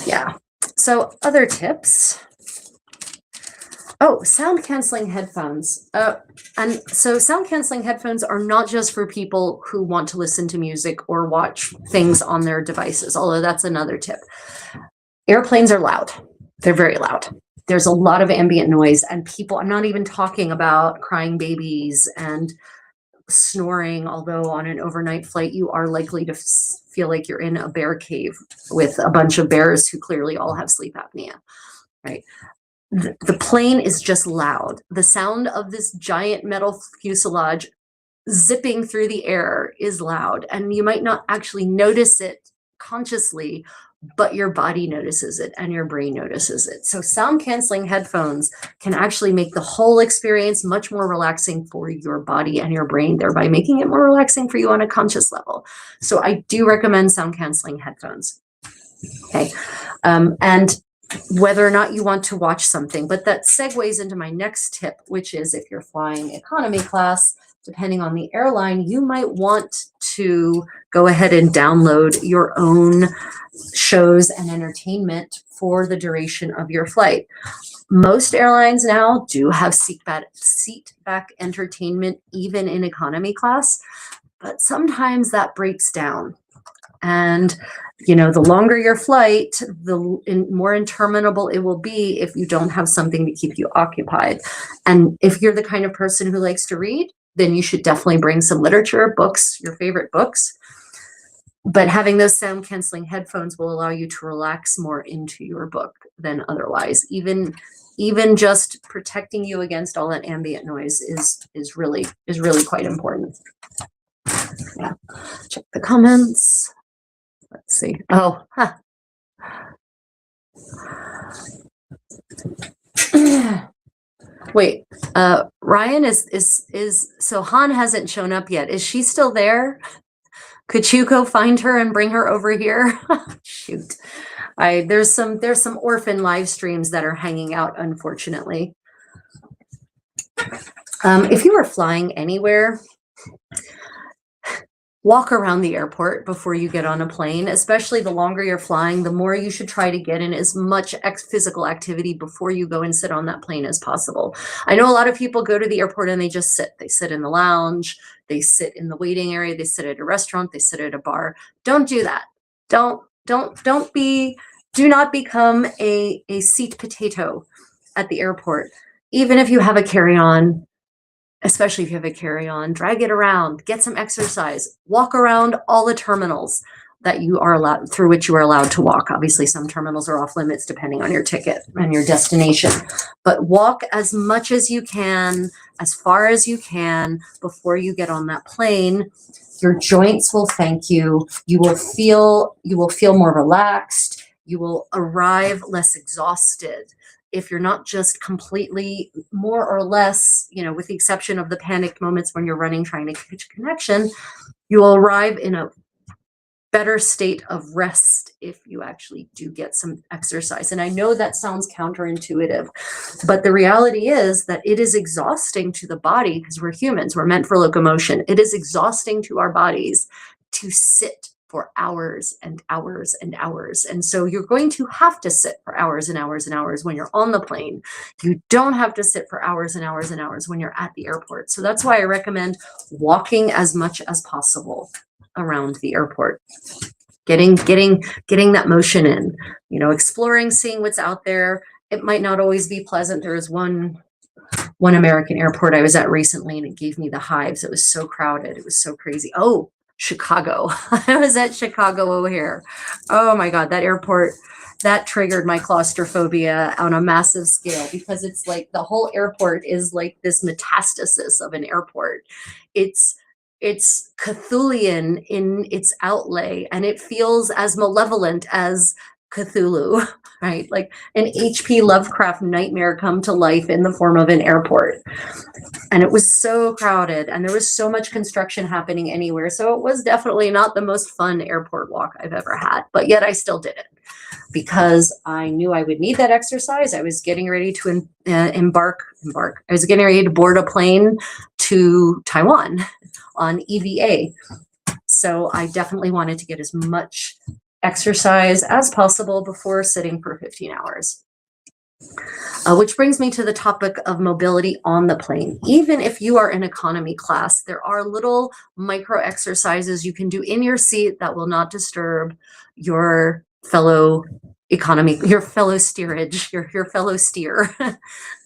Yeah. So other tips. Oh, sound canceling headphones. And so sound canceling headphones are not just for people who want to listen to music or watch things on their devices, although that's another tip. Airplanes are loud. They're very loud. there's a lot of ambient noise, and people, I'm not even talking about crying babies and snoring, although on an overnight flight, you are likely to feel like you're in a bear cave with a bunch of bears who clearly all have sleep apnea, right? The plane is just loud. The sound of this giant metal fuselage zipping through the air is loud, and you might not actually notice it consciously, but your body notices it and your brain notices it. So sound canceling headphones can actually make the whole experience much more relaxing for your body and your brain, thereby making it more relaxing for you on a conscious level. So I do recommend sound canceling headphones. Okay. And whether or not you want to watch something, but that segues into my next tip, which is if you're flying economy class, depending on the airline, you might want to go ahead and download your own shows and entertainment for the duration of your flight. Most airlines now do have seat back entertainment, even in economy class, but sometimes that breaks down. And the longer your flight, the more interminable it will be if you don't have something to keep you occupied. And if you're the kind of person who likes to read, then you should definitely bring some literature, books, your favorite books. But having those sound canceling headphones will allow you to relax more into your book than otherwise. Even just protecting you against all that ambient noise is really quite important. Yeah. Check the comments. Let's see. Oh, wait, Ryan is so Han hasn't shown up yet. Is she still there? Could you go find her and bring her over here? Shoot. There's some orphan live streams that are hanging out, unfortunately. If you are flying anywhere, walk around the airport before you get on a plane. Especially the longer you're flying, the more you should try to get in as much physical activity before you go and sit on that plane as possible. I know a lot of people go to the airport and they just sit. They sit in the lounge, they sit in the waiting area, they sit at a restaurant, they sit at a bar. Don't do that. Do not become a seat potato at the airport. Even if you have a carry-on, especially if you have a carry-on, drag it around, get some exercise, walk around all the terminals that you are allowed, through which you are allowed to walk. Obviously, some terminals are off limits depending on your ticket and your destination, but walk as much as you can, as far as you can before you get on that plane. Your joints will thank you. You will feel more relaxed. You will arrive less exhausted. If you're not just completely, more or less, with the exception of the panicked moments when you're running, trying to catch a connection, you will arrive in a better state of rest if you actually do get some exercise. And I know that sounds counterintuitive, but the reality is that it is exhausting to the body, because we're humans, we're meant for locomotion. It is exhausting to our bodies to sit for hours and hours and hours. And so you're going to have to sit for hours and hours and hours when you're on the plane. You don't have to sit for hours and hours and hours when you're at the airport. So that's why I recommend walking as much as possible around the airport. Getting that motion in, exploring, seeing what's out there. It might not always be pleasant. There was one American airport I was at recently, and it gave me the hives. It was so crowded. It was so crazy. Oh, Chicago. I was at Chicago O'Hare. Oh my God, that airport, that triggered my claustrophobia on a massive scale, because it's like the whole airport is like this metastasis of an airport. It's Cthulhian in its outlay, and it feels as malevolent as Cthulhu, right? Like an H.P. Lovecraft nightmare come to life in the form of an airport. And it was so crowded, and there was so much construction happening anywhere. So it was definitely not the most fun airport walk I've ever had, but yet I still did it because I knew I would need that exercise. I was getting ready to embark. I was getting ready to board a plane to Taiwan on EVA. So I definitely wanted to get as much exercise as possible before sitting for 15 hours. Which brings me to the topic of mobility on the plane. Even if you are in economy class, there are little micro exercises you can do in your seat that will not disturb your fellow economy, your fellow steerage, your fellow steer,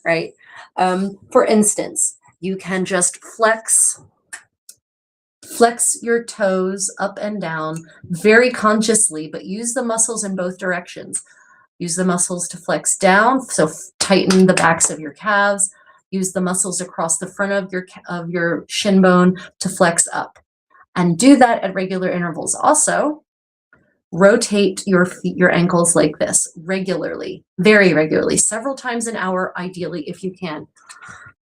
right? For instance, you can just flex your toes up and down very consciously, but use the muscles in both directions. Use the muscles to flex down, so tighten the backs of your calves. Use the muscles across the front of your shin bone to flex up. And do that at regular intervals. Also, rotate your feet, your ankles like this regularly, very regularly, several times an hour, ideally, if you can.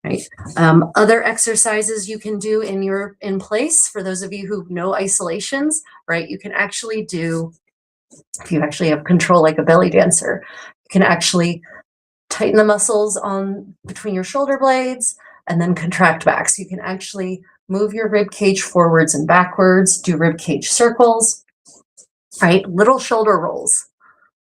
Right. Other exercises you can do in place, for those of you who know isolations, right? You can actually do, if you actually have control like a belly dancer, you can actually tighten the muscles on between your shoulder blades and then contract back. So you can actually move your rib cage forwards and backwards, do rib cage circles, right? Little shoulder rolls.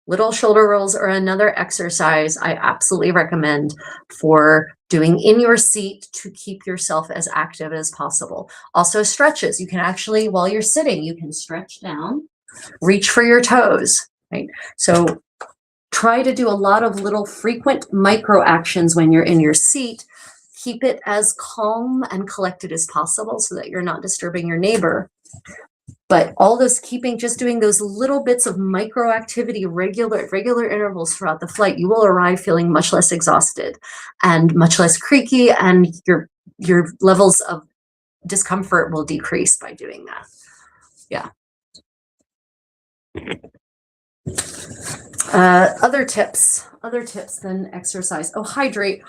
Little shoulder rolls are another exercise I absolutely recommend for doing in your seat to keep yourself as active as possible. Also stretches. You can actually, while you're sitting, you can stretch down, reach for your toes, right? So try to do a lot of little frequent micro actions when you're in your seat. Keep it as calm and collected as possible so that you're not disturbing your neighbor. But all those just doing those little bits of micro activity, regular intervals throughout the flight, you will arrive feeling much less exhausted and much less creaky, and your levels of discomfort will decrease by doing that. Yeah. Other tips than exercise. Oh, hydrate.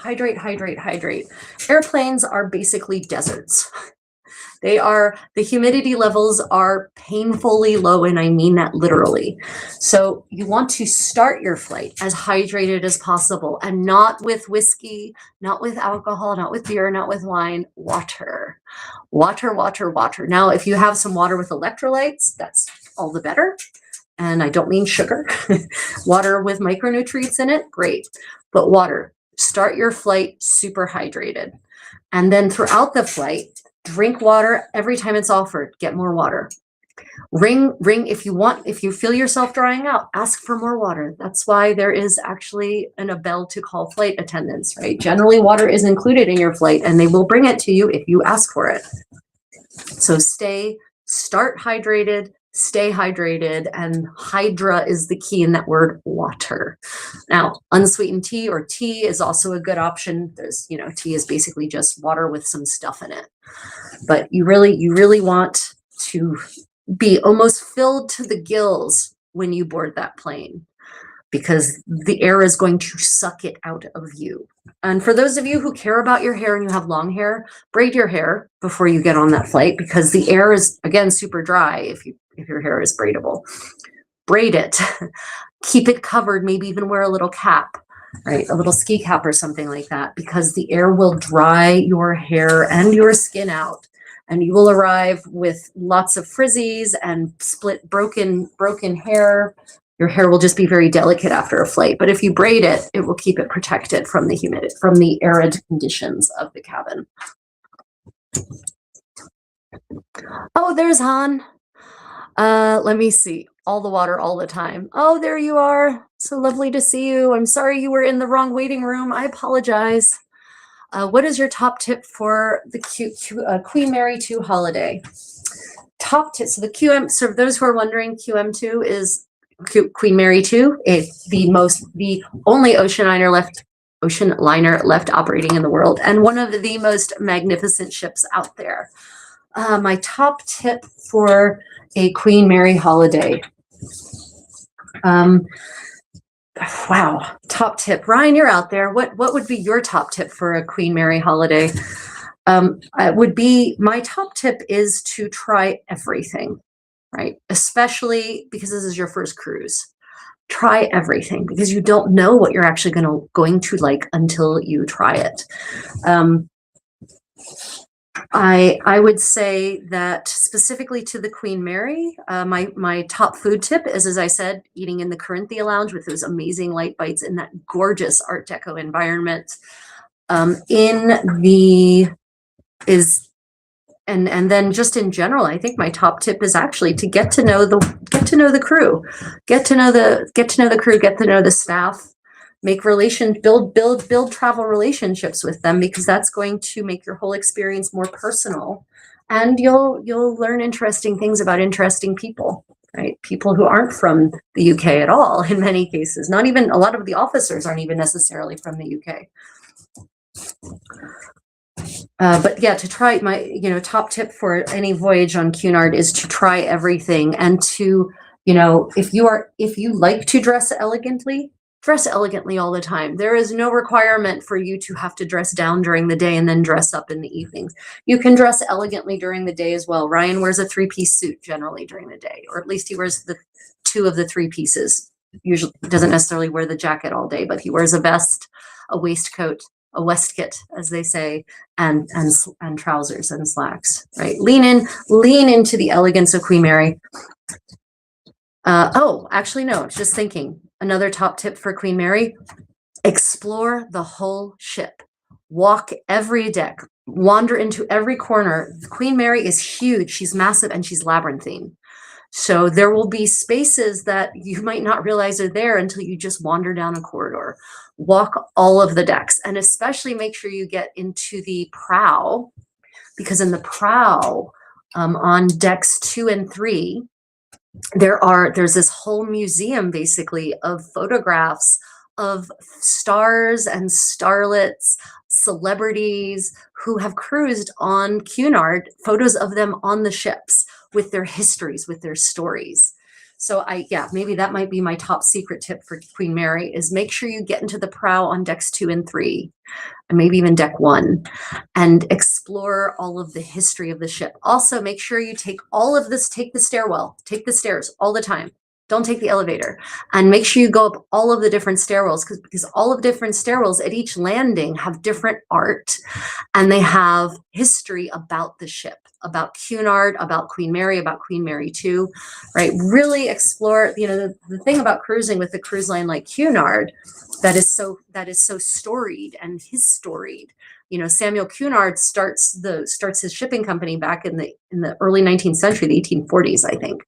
Airplanes are basically deserts. The humidity levels are painfully low, and I mean that literally. So you want to start your flight as hydrated as possible, and not with whiskey, not with alcohol, not with beer, not with wine, water. Now, if you have some water with electrolytes, that's all the better. And I don't mean sugar. Water with micronutrients in it, great. But water, start your flight super hydrated. And then throughout the flight, drink water every time it's offered. Get more water. Ring if you feel yourself drying out, ask for more water. That's why there is actually a bell to call flight attendants, right? Generally, water is included in your flight, and they will bring it to you if you ask for it. So start hydrated, stay hydrated, and hydra is the key in that word, water. Now, unsweetened tea or tea is also a good option. There's, tea is basically just water with some stuff in it. But you really want to be almost filled to the gills when you board that plane, because the air is going to suck it out of you. And for those of you who care about your hair and you have long hair, braid your hair before you get on that flight, because the air is, again, super dry if your hair is braidable. Braid it. Keep it covered, maybe even wear a little cap, right? A little ski cap or something like that, because the air will dry your hair and your skin out, and you will arrive with lots of frizzies and broken hair. Your hair will just be very delicate after a flight. But if you braid it, it will keep it protected from the humidity, from the arid conditions of the cabin. Oh, there's Han. Let me see. All the water all the time. Oh, there you are. So lovely to see you. I'm sorry you were in the wrong waiting room. I apologize. What is your top tip for the Queen Mary 2 holiday? Top tips. So the QM, so for those who are wondering, QM2 is Queen Mary 2, the only ocean liner left operating in the world, and one of the most magnificent ships out there. My top tip for a Queen Mary holiday. Wow, top tip. Ryan, you're out there. What would be your top tip for a Queen Mary holiday? My top tip is to try everything, right? Especially because this is your first cruise. Try everything, because you don't know what you're actually going to like until you try it. I would say that specifically to the Queen Mary, my top food tip is, as I said, eating in the Corinthia Lounge with those amazing light bites in that gorgeous Art Deco environment. and then just in general, I think my top tip is actually to get to know the crew, get to know the crew, get to know the staff, make relations, build travel relationships with them, because that's going to make your whole experience more personal, and you'll learn interesting things about interesting people, right? People who aren't from the UK at all, in many cases. Not even a lot of the officers aren't even necessarily from the UK. But yeah, to try my, top tip for any voyage on Cunard is to try everything, and to, if you like to dress elegantly all the time. There is no requirement for you to have to dress down during the day and then dress up in the evenings. You can dress elegantly during the day as well. Ryan wears a 3-piece suit generally during the day, or at least he wears the 2 of the 3 pieces. Usually doesn't necessarily wear the jacket all day, but he wears a vest, a waistcoat, a waistcoat, as they say, and trousers and slacks, right? Lean into the elegance of Queen Mary. Oh, actually, no, just thinking. Another top tip for Queen Mary: explore the whole ship. Walk every deck. Wander into every corner. Queen Mary is huge. She's massive, and she's labyrinthine. So there will be spaces that you might not realize are there until you just wander down a corridor. Walk all of the decks, and especially make sure you get into the prow, because in the prow, on decks 2 and 3, there's this whole museum basically of photographs of stars and starlets, celebrities who have cruised on Cunard, photos of them on the ships with their histories, with their stories. So maybe that might be my top secret tip for Queen Mary, is make sure you get into the prow on decks 2 and 3, and maybe even deck 1, and explore all of the history of the ship. Also, make sure you take the stairwell, take the stairs all the time. Don't take the elevator, and make sure you go up all of the different stairwells, because all of the different stairwells at each landing have different art, and they have history about the ship, about Cunard, about Queen Mary, about Queen Mary 2, right? Really explore, the thing about cruising with a cruise line like Cunard that is so storied and historied. Samuel Cunard starts his shipping company back in the early 19th century, the 1840s, I think.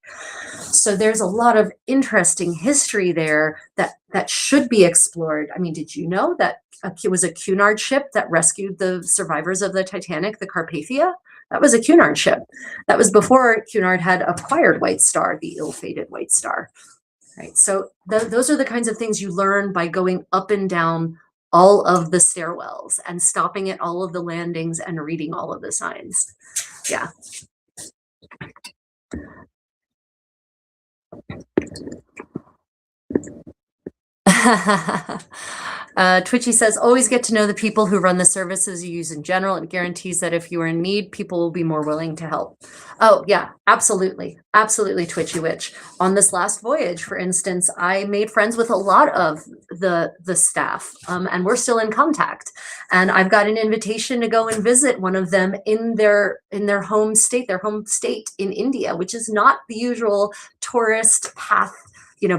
So there's a lot of interesting history there that should be explored. I mean, did you know that it was a Cunard ship that rescued the survivors of the Titanic, the Carpathia? That was a Cunard ship. That was before Cunard had acquired White Star, the ill-fated White Star. Right. So those are the kinds of things you learn by going up and down all of the stairwells and stopping at all of the landings and reading all of the signs. Yeah. Twitchy says, always get to know the people who run the services you use in general. It guarantees that if you are in need, people will be more willing to help. Oh, yeah, absolutely. Absolutely, Twitchy Witch. On this last voyage, for instance, I made friends with a lot of the staff, and we're still in contact. And I've got an invitation to go and visit one of them in their home state in India, which is not the usual tourist path,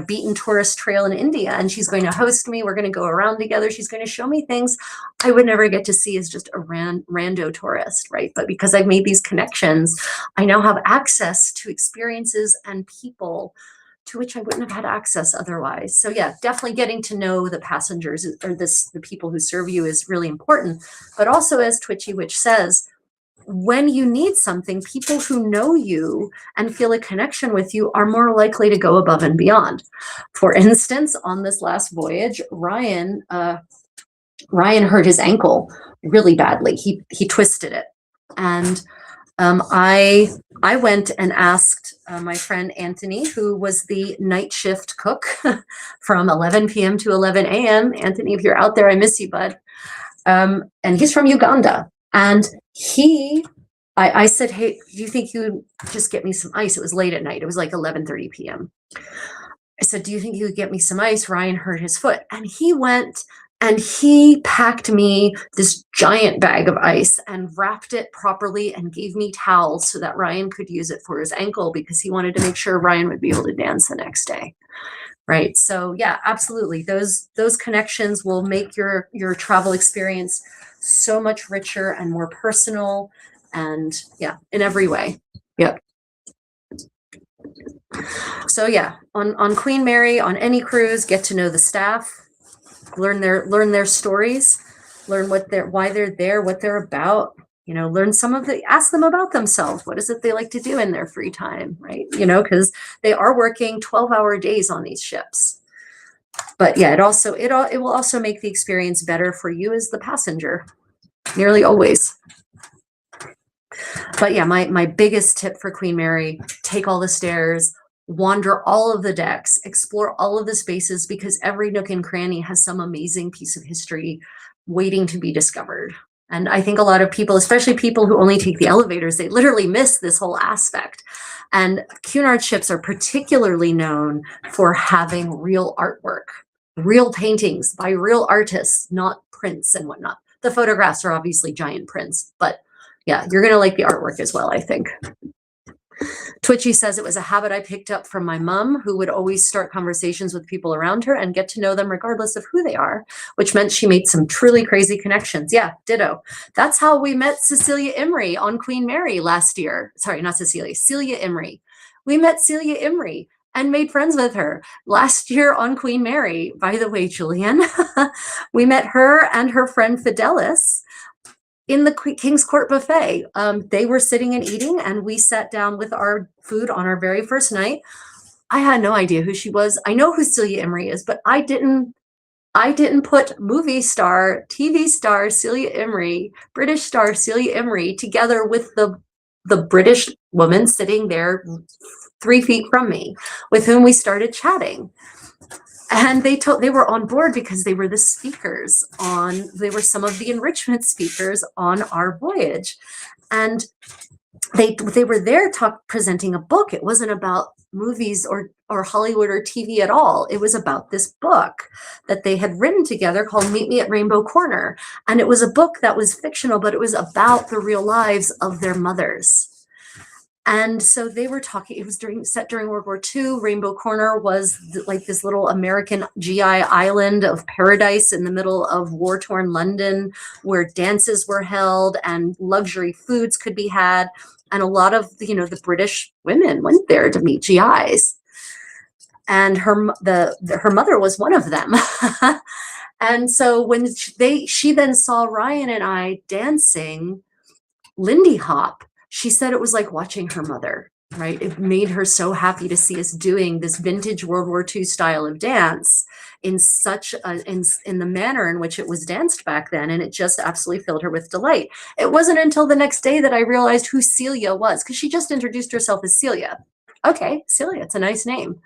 beaten tourist trail in India. And she's going to host me. We're going to go around together. She's going to show me things I would never get to see as just a rando tourist, right? But because I've made these connections, I now have access to experiences and people to which I wouldn't have had access otherwise. So yeah, definitely getting to know the passengers, or the people who serve you, is really important. But also, as Twitchy Witch says, when you need something, people who know you and feel a connection with you are more likely to go above and beyond. For instance, on this last voyage, Ryan hurt his ankle really badly. He twisted it, and I went and asked my friend Anthony, who was the night shift cook from 11 p.m. to 11 a.m. Anthony, if you're out there, I miss you, bud. And he's from Uganda. And I said, hey, do you think you would just get me some ice? It was late at night. It was like 11:30 p.m. I said, do you think you would get me some ice? Ryan hurt his foot. And he went and he packed me this giant bag of ice and wrapped it properly and gave me towels so that Ryan could use it for his ankle, because he wanted to make sure Ryan would be able to dance the next day. Right. So yeah, absolutely. Those connections will make your travel experience so much richer and more personal. And yeah, in every way. Yep. So yeah, on Queen Mary, on any cruise, get to know the staff, learn their stories, learn why they're there, what they're about, learn ask them about themselves. What is it they like to do in their free time, right? Because they are working 12-hour days on these ships. But yeah, it will also make the experience better for you as the passenger, nearly always. But yeah, my biggest tip for Queen Mary, take all the stairs, wander all of the decks, explore all of the spaces, because every nook and cranny has some amazing piece of history waiting to be discovered. And I think a lot of people, especially people who only take the elevators, they literally miss this whole aspect. And Cunard ships are particularly known for having real artwork, real paintings by real artists, not prints and whatnot. The photographs are obviously giant prints, but yeah, you're going to like the artwork as well, I think. Twitchy says it was a habit I picked up from my mom, who would always start conversations with people around her and get to know them regardless of who they are, which meant she made some truly crazy connections. Yeah, ditto. That's how we met Cecilia Imrie on Queen Mary last year. Sorry, not Cecilia, Celia Imrie. We met Celia Imrie and made friends with her last year on Queen Mary. By the way, Julian, we met her and her friend Fidelis in the King's Court buffet. They were sitting and eating, and we sat down with our food on our very first night. I had no idea who she was. I know who Celia Imrie is, but I didn't put movie star, TV star Celia Imrie, British star Celia Imrie together with the British woman sitting there 3 feet from me, with whom we started chatting. And they were on board because they were the speakers they were some of the enrichment speakers on our voyage. And they were there presenting a book. It wasn't about movies or Hollywood or TV at all. It was about this book that they had written together called Meet Me at Rainbow Corner. And it was a book that was fictional, but it was about the real lives of their mothers. And so they were talking, it was set during World War II. Rainbow Corner was like this little American GI island of paradise in the middle of war-torn London, where dances were held and luxury foods could be had. And a lot of the British women went there to meet GIs. And her mother was one of them. And so when she then saw Ryan and I dancing Lindy Hop, she said it was like watching her mother, right? It made her so happy to see us doing this vintage World War II style of dance in the manner in which it was danced back then. And it just absolutely filled her with delight. It wasn't until the next day that I realized who Celia was, because she just introduced herself as Celia. Okay, Celia, it's a nice name.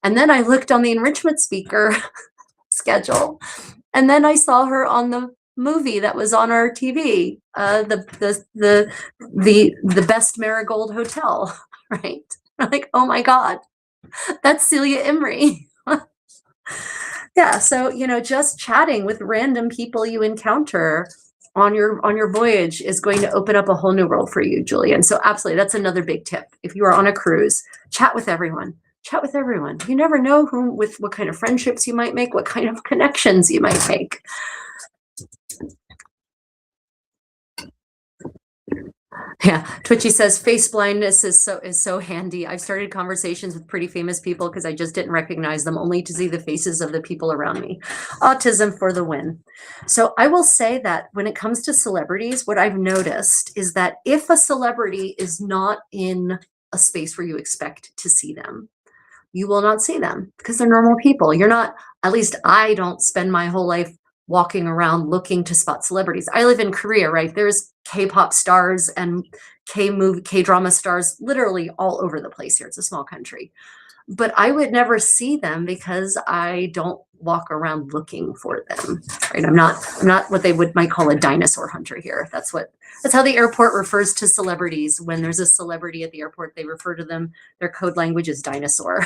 And then I looked on the enrichment speaker schedule, and then I saw her on the movie that was on our TV, the Best Marigold Hotel, right? I'm like, oh my God, that's Celia Imrie. Yeah, so just chatting with random people you encounter on your voyage is going to open up a whole new world for you, Julian. So absolutely, that's another big tip. If you are on a cruise, chat with everyone. Chat with everyone. You never know what kind of friendships you might make, what kind of connections you might make. Yeah, Twitchy says face blindness is so handy. I've started conversations with pretty famous people because I just didn't recognize them, only to see the faces of the people around me. Autism for the win. So I will say that when it comes to celebrities, what I've noticed is that if a celebrity is not in a space where you expect to see them, you will not see them because they're normal people. You're not, at least I don't spend my whole life walking around looking to spot celebrities. I live in Korea, right? There's K-pop stars and K-drama stars literally all over the place here. It's a small country. But I would never see them because I don't walk around looking for them, right? I'm not what they might call a dinosaur hunter here. That's how the airport refers to celebrities. When there's a celebrity at the airport, they refer to them, their code language is dinosaur.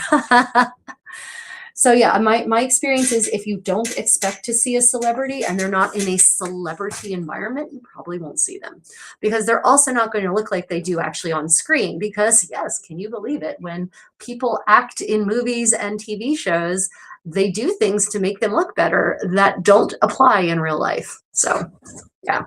So yeah, my experience is if you don't expect to see a celebrity and they're not in a celebrity environment, you probably won't see them, because they're also not going to look like they do actually on screen. Because yes, can you believe it? When people act in movies and TV shows, they do things to make them look better that don't apply in real life. So yeah.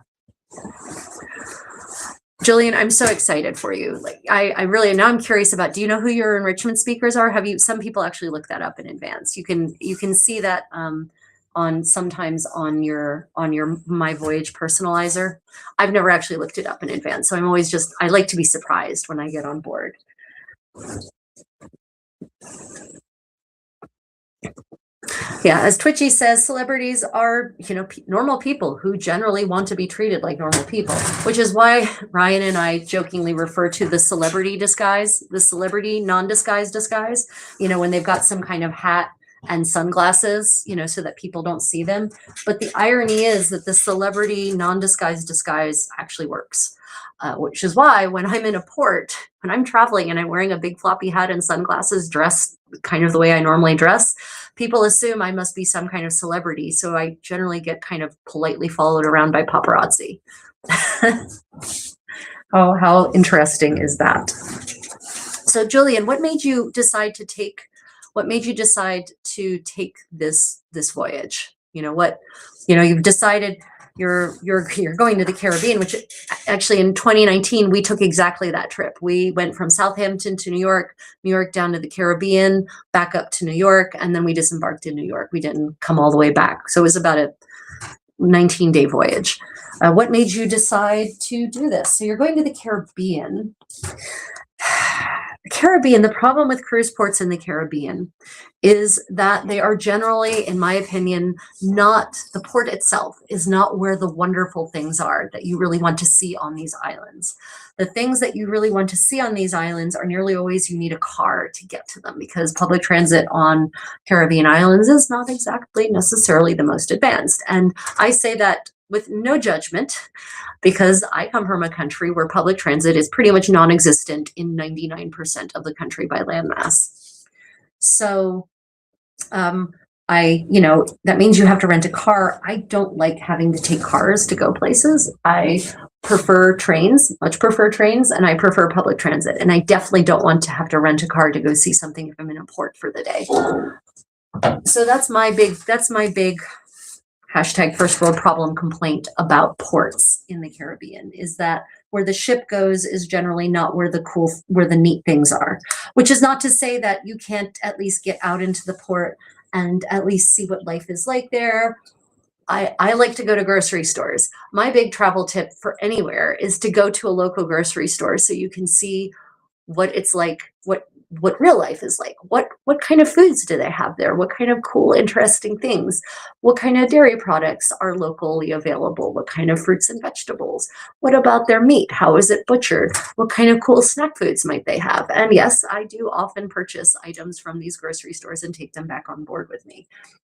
Julian, I'm so excited for you. Like I really, now I'm curious about, do you know who your enrichment speakers are? Some people actually look that up in advance. You can see that on sometimes on your My Voyage personalizer. I've never actually looked it up in advance. So I'm always I like to be surprised when I get on board. Yeah, as Twitchy says, celebrities are, normal people who generally want to be treated like normal people, which is why Ryan and I jokingly refer to the celebrity disguise, the celebrity non-disguise disguise, when they've got some kind of hat and sunglasses, so that people don't see them. But the irony is that the celebrity non-disguise disguise actually works. Which is why when I'm in a port, when I'm traveling and I'm wearing a big floppy hat and sunglasses, dressed kind of the way I normally dress, people assume I must be some kind of celebrity. So I generally get kind of politely followed around by paparazzi. Oh, how interesting is that? So Julian, what made you decide to take this voyage? You've decided you're going to the Caribbean, which actually in 2019 we took exactly that trip. We went from Southampton to New York down to the Caribbean, back up to New York, and then we disembarked in New York. We didn't come all the way back. So it was about a 19-day voyage. What made you decide to do this? So you're going to the Caribbean. The Caribbean, the problem with cruise ports in the Caribbean is that they are generally, in my opinion, the port itself is not where the wonderful things are that you really want to see on these islands. The things that you really want to see on these islands are nearly always you need a car to get to them, because public transit on Caribbean islands is not exactly necessarily the most advanced. And I say that with no judgment, because I come from a country where public transit is pretty much non-existent in 99% of the country by landmass. So that means you have to rent a car. I don't like having to take cars to go places. I prefer trains, much prefer trains, and I prefer public transit. And I definitely don't want to have to rent a car to go see something if I'm in a port for the day. So that's my big hashtag first world problem complaint about ports in the Caribbean, is that where the ship goes is generally not where the neat things are, which is not to say that you can't at least get out into the port and at least see what life is like there. I like to go to grocery stores. My big travel tip for anywhere is to go to a local grocery store so you can see what it's like, what real life is like. What kind of foods do they have there? What kind of cool, interesting things? What kind of dairy products are locally available? What kind of fruits and vegetables? What about their meat? How is it butchered? What kind of cool snack foods might they have? And yes, I do often purchase items from these grocery stores and take them back on board with me.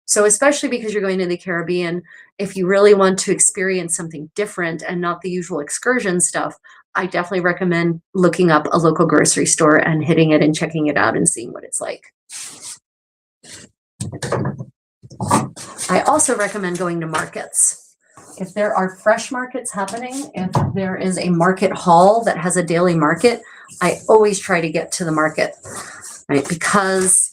So especially because you're going to the Caribbean, if you really want to experience something different and not the usual excursion stuff, I definitely recommend looking up a local grocery store and hitting it and checking it out and seeing what it's like. I also recommend going to markets. If there are fresh markets happening, if there is a market hall that has a daily market, I always try to get to the market, right? Because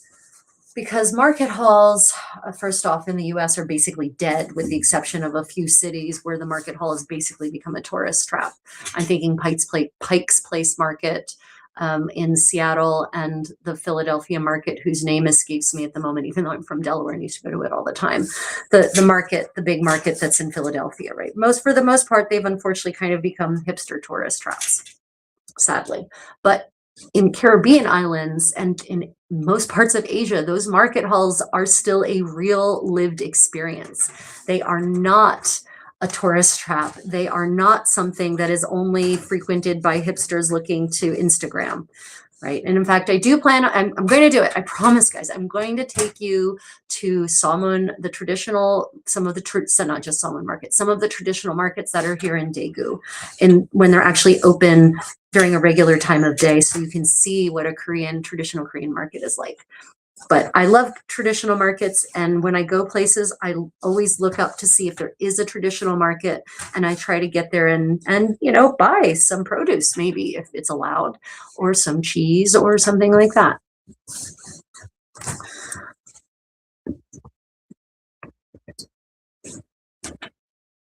market halls, first off, in the US are basically dead, with the exception of a few cities where the market hall has basically become a tourist trap. I'm thinking Pike's Place Market in Seattle, and the Philadelphia market, whose name escapes me at the moment, even though I'm from Delaware and used to go to it all the time. The big market that's in Philadelphia, right? For the most part, they've unfortunately kind of become hipster tourist traps, sadly. But in Caribbean islands and in most parts of Asia, those market halls are still a real lived experience. They are not a tourist trap. They are not something that is only frequented by hipsters looking to Instagram, right? And in fact, I do plan, I'm going to do it. I promise, guys, I'm going to take you to some of the traditional markets that are here in Daegu, and when they're actually open during a regular time of day, so you can see what a traditional Korean market is like. But I love traditional markets, and when I go places, I always look up to see if there is a traditional market, and I try to get there and buy some produce, maybe if it's allowed, or some cheese or something like that.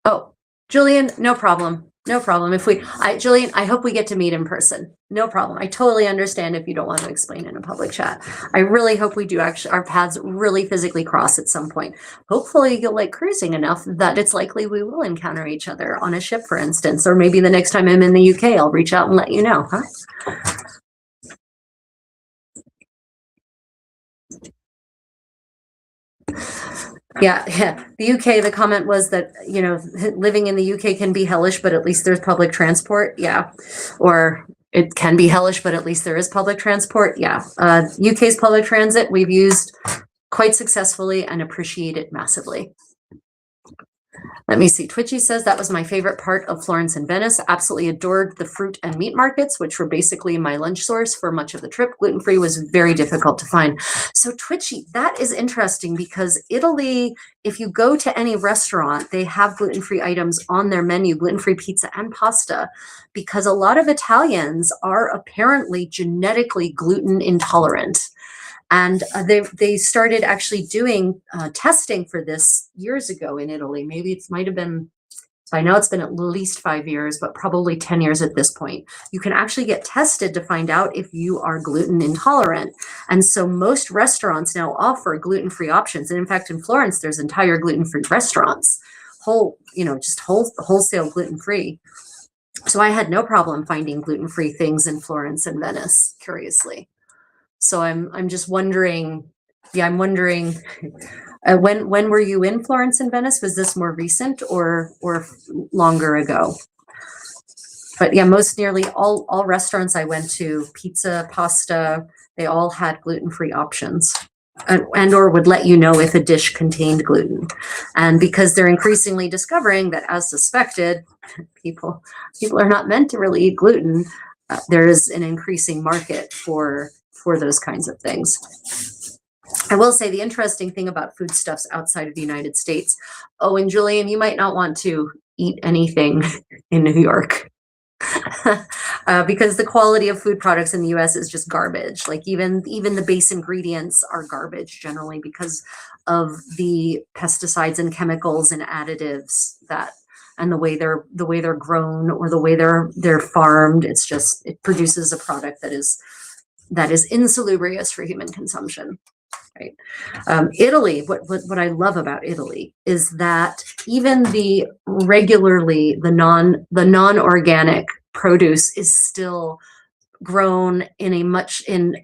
Oh, Julian, no problem. No problem. Jillian, I hope we get to meet in person. No problem. I totally understand if you don't want to explain in a public chat. I really hope we do actually, our paths really physically cross at some point. Hopefully you'll like cruising enough that it's likely we will encounter each other on a ship, for instance, or maybe the next time I'm in the UK, I'll reach out and let you know, huh? Yeah. The UK, the comment was that, you know, living in the UK can be hellish, but at least there's public transport. Yeah. Or it can be hellish, but at least there is public transport. Yeah. UK's public transit we've used quite successfully and appreciate it massively. Let me see. Twitchy says that was my favorite part of Florence and Venice. Absolutely adored the fruit and meat markets, which were basically my lunch source for much of the trip. Gluten-free was very difficult to find. So Twitchy, that is interesting because Italy, if you go to any restaurant, they have gluten-free items on their menu, gluten-free pizza and pasta, because a lot of Italians are apparently genetically gluten intolerant. And they started actually doing testing for this years ago in Italy. Maybe it might have been, I know it's been at least 5 years, but probably 10 years at this point. You can actually get tested to find out if you are gluten intolerant. And so most restaurants now offer gluten-free options. And in fact, in Florence, there's entire gluten-free restaurants, wholesale gluten-free. So I had no problem finding gluten-free things in Florence and Venice, curiously. So I'm just wondering, I'm wondering, when were you in Florence and Venice? Was this more recent or longer ago? But yeah, most nearly all restaurants I went to, pizza, pasta, they all had gluten-free options and or would let you know if a dish contained gluten. And because they're increasingly discovering that, as suspected, people are not meant to really eat gluten, there is an increasing market for those kinds of things. I will say the interesting thing about foodstuffs outside of the United States, and Julian, you might not want to eat anything in New York because the quality of food products in the US is just garbage. Like even the base ingredients are garbage generally because of the pesticides and chemicals and additives and the way they're grown or the way they're farmed. It produces a product that is insalubrious for human consumption, right? Italy, what I love about Italy is that even the non-organic produce is still grown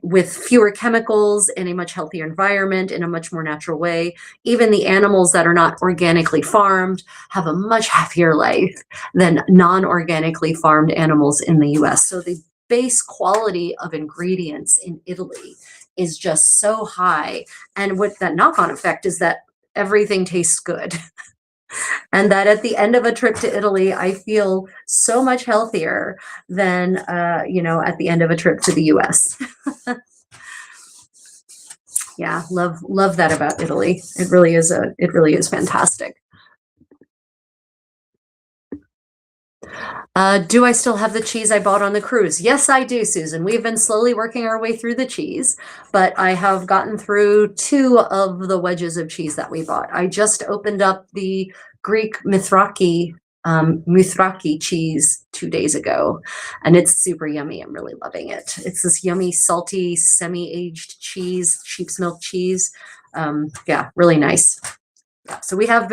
with fewer chemicals, in a much healthier environment, in a much more natural way. Even the animals that are not organically farmed have a much happier life than non-organically farmed animals in the US. So the base quality of ingredients in Italy is just so high. And what that knock-on effect is that everything tastes good. And that at the end of a trip to Italy, I feel so much healthier than, at the end of a trip to the US. Yeah, love that about Italy. It really is fantastic. Do I still have the cheese I bought on the cruise? Yes, I do, Susan. We've been slowly working our way through the cheese, but I have gotten through 2 of the wedges of cheese that we bought. I just opened up the Greek Mithraki cheese 2 days ago, and it's super yummy. I'm really loving it. It's this yummy, salty, semi-aged cheese, sheep's milk cheese. Yeah, really nice. Yeah, so we have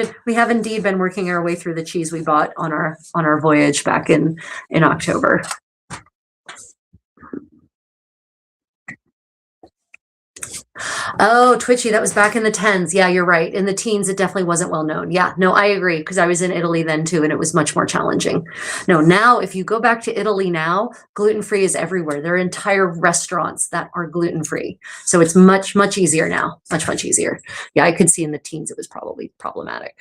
indeed been working our way through the cheese we bought on our voyage back in October. Oh, Twitchy, that was back in the 10s. Yeah, you're right. In the teens, it definitely wasn't well known. Yeah, no, I agree, because I was in Italy then too, and it was much more challenging. No, now if you go back to Italy now, gluten-free is everywhere. There are entire restaurants that are gluten-free. So it's much, much easier now. Much, much easier. Yeah, I could see in the teens it was probably problematic.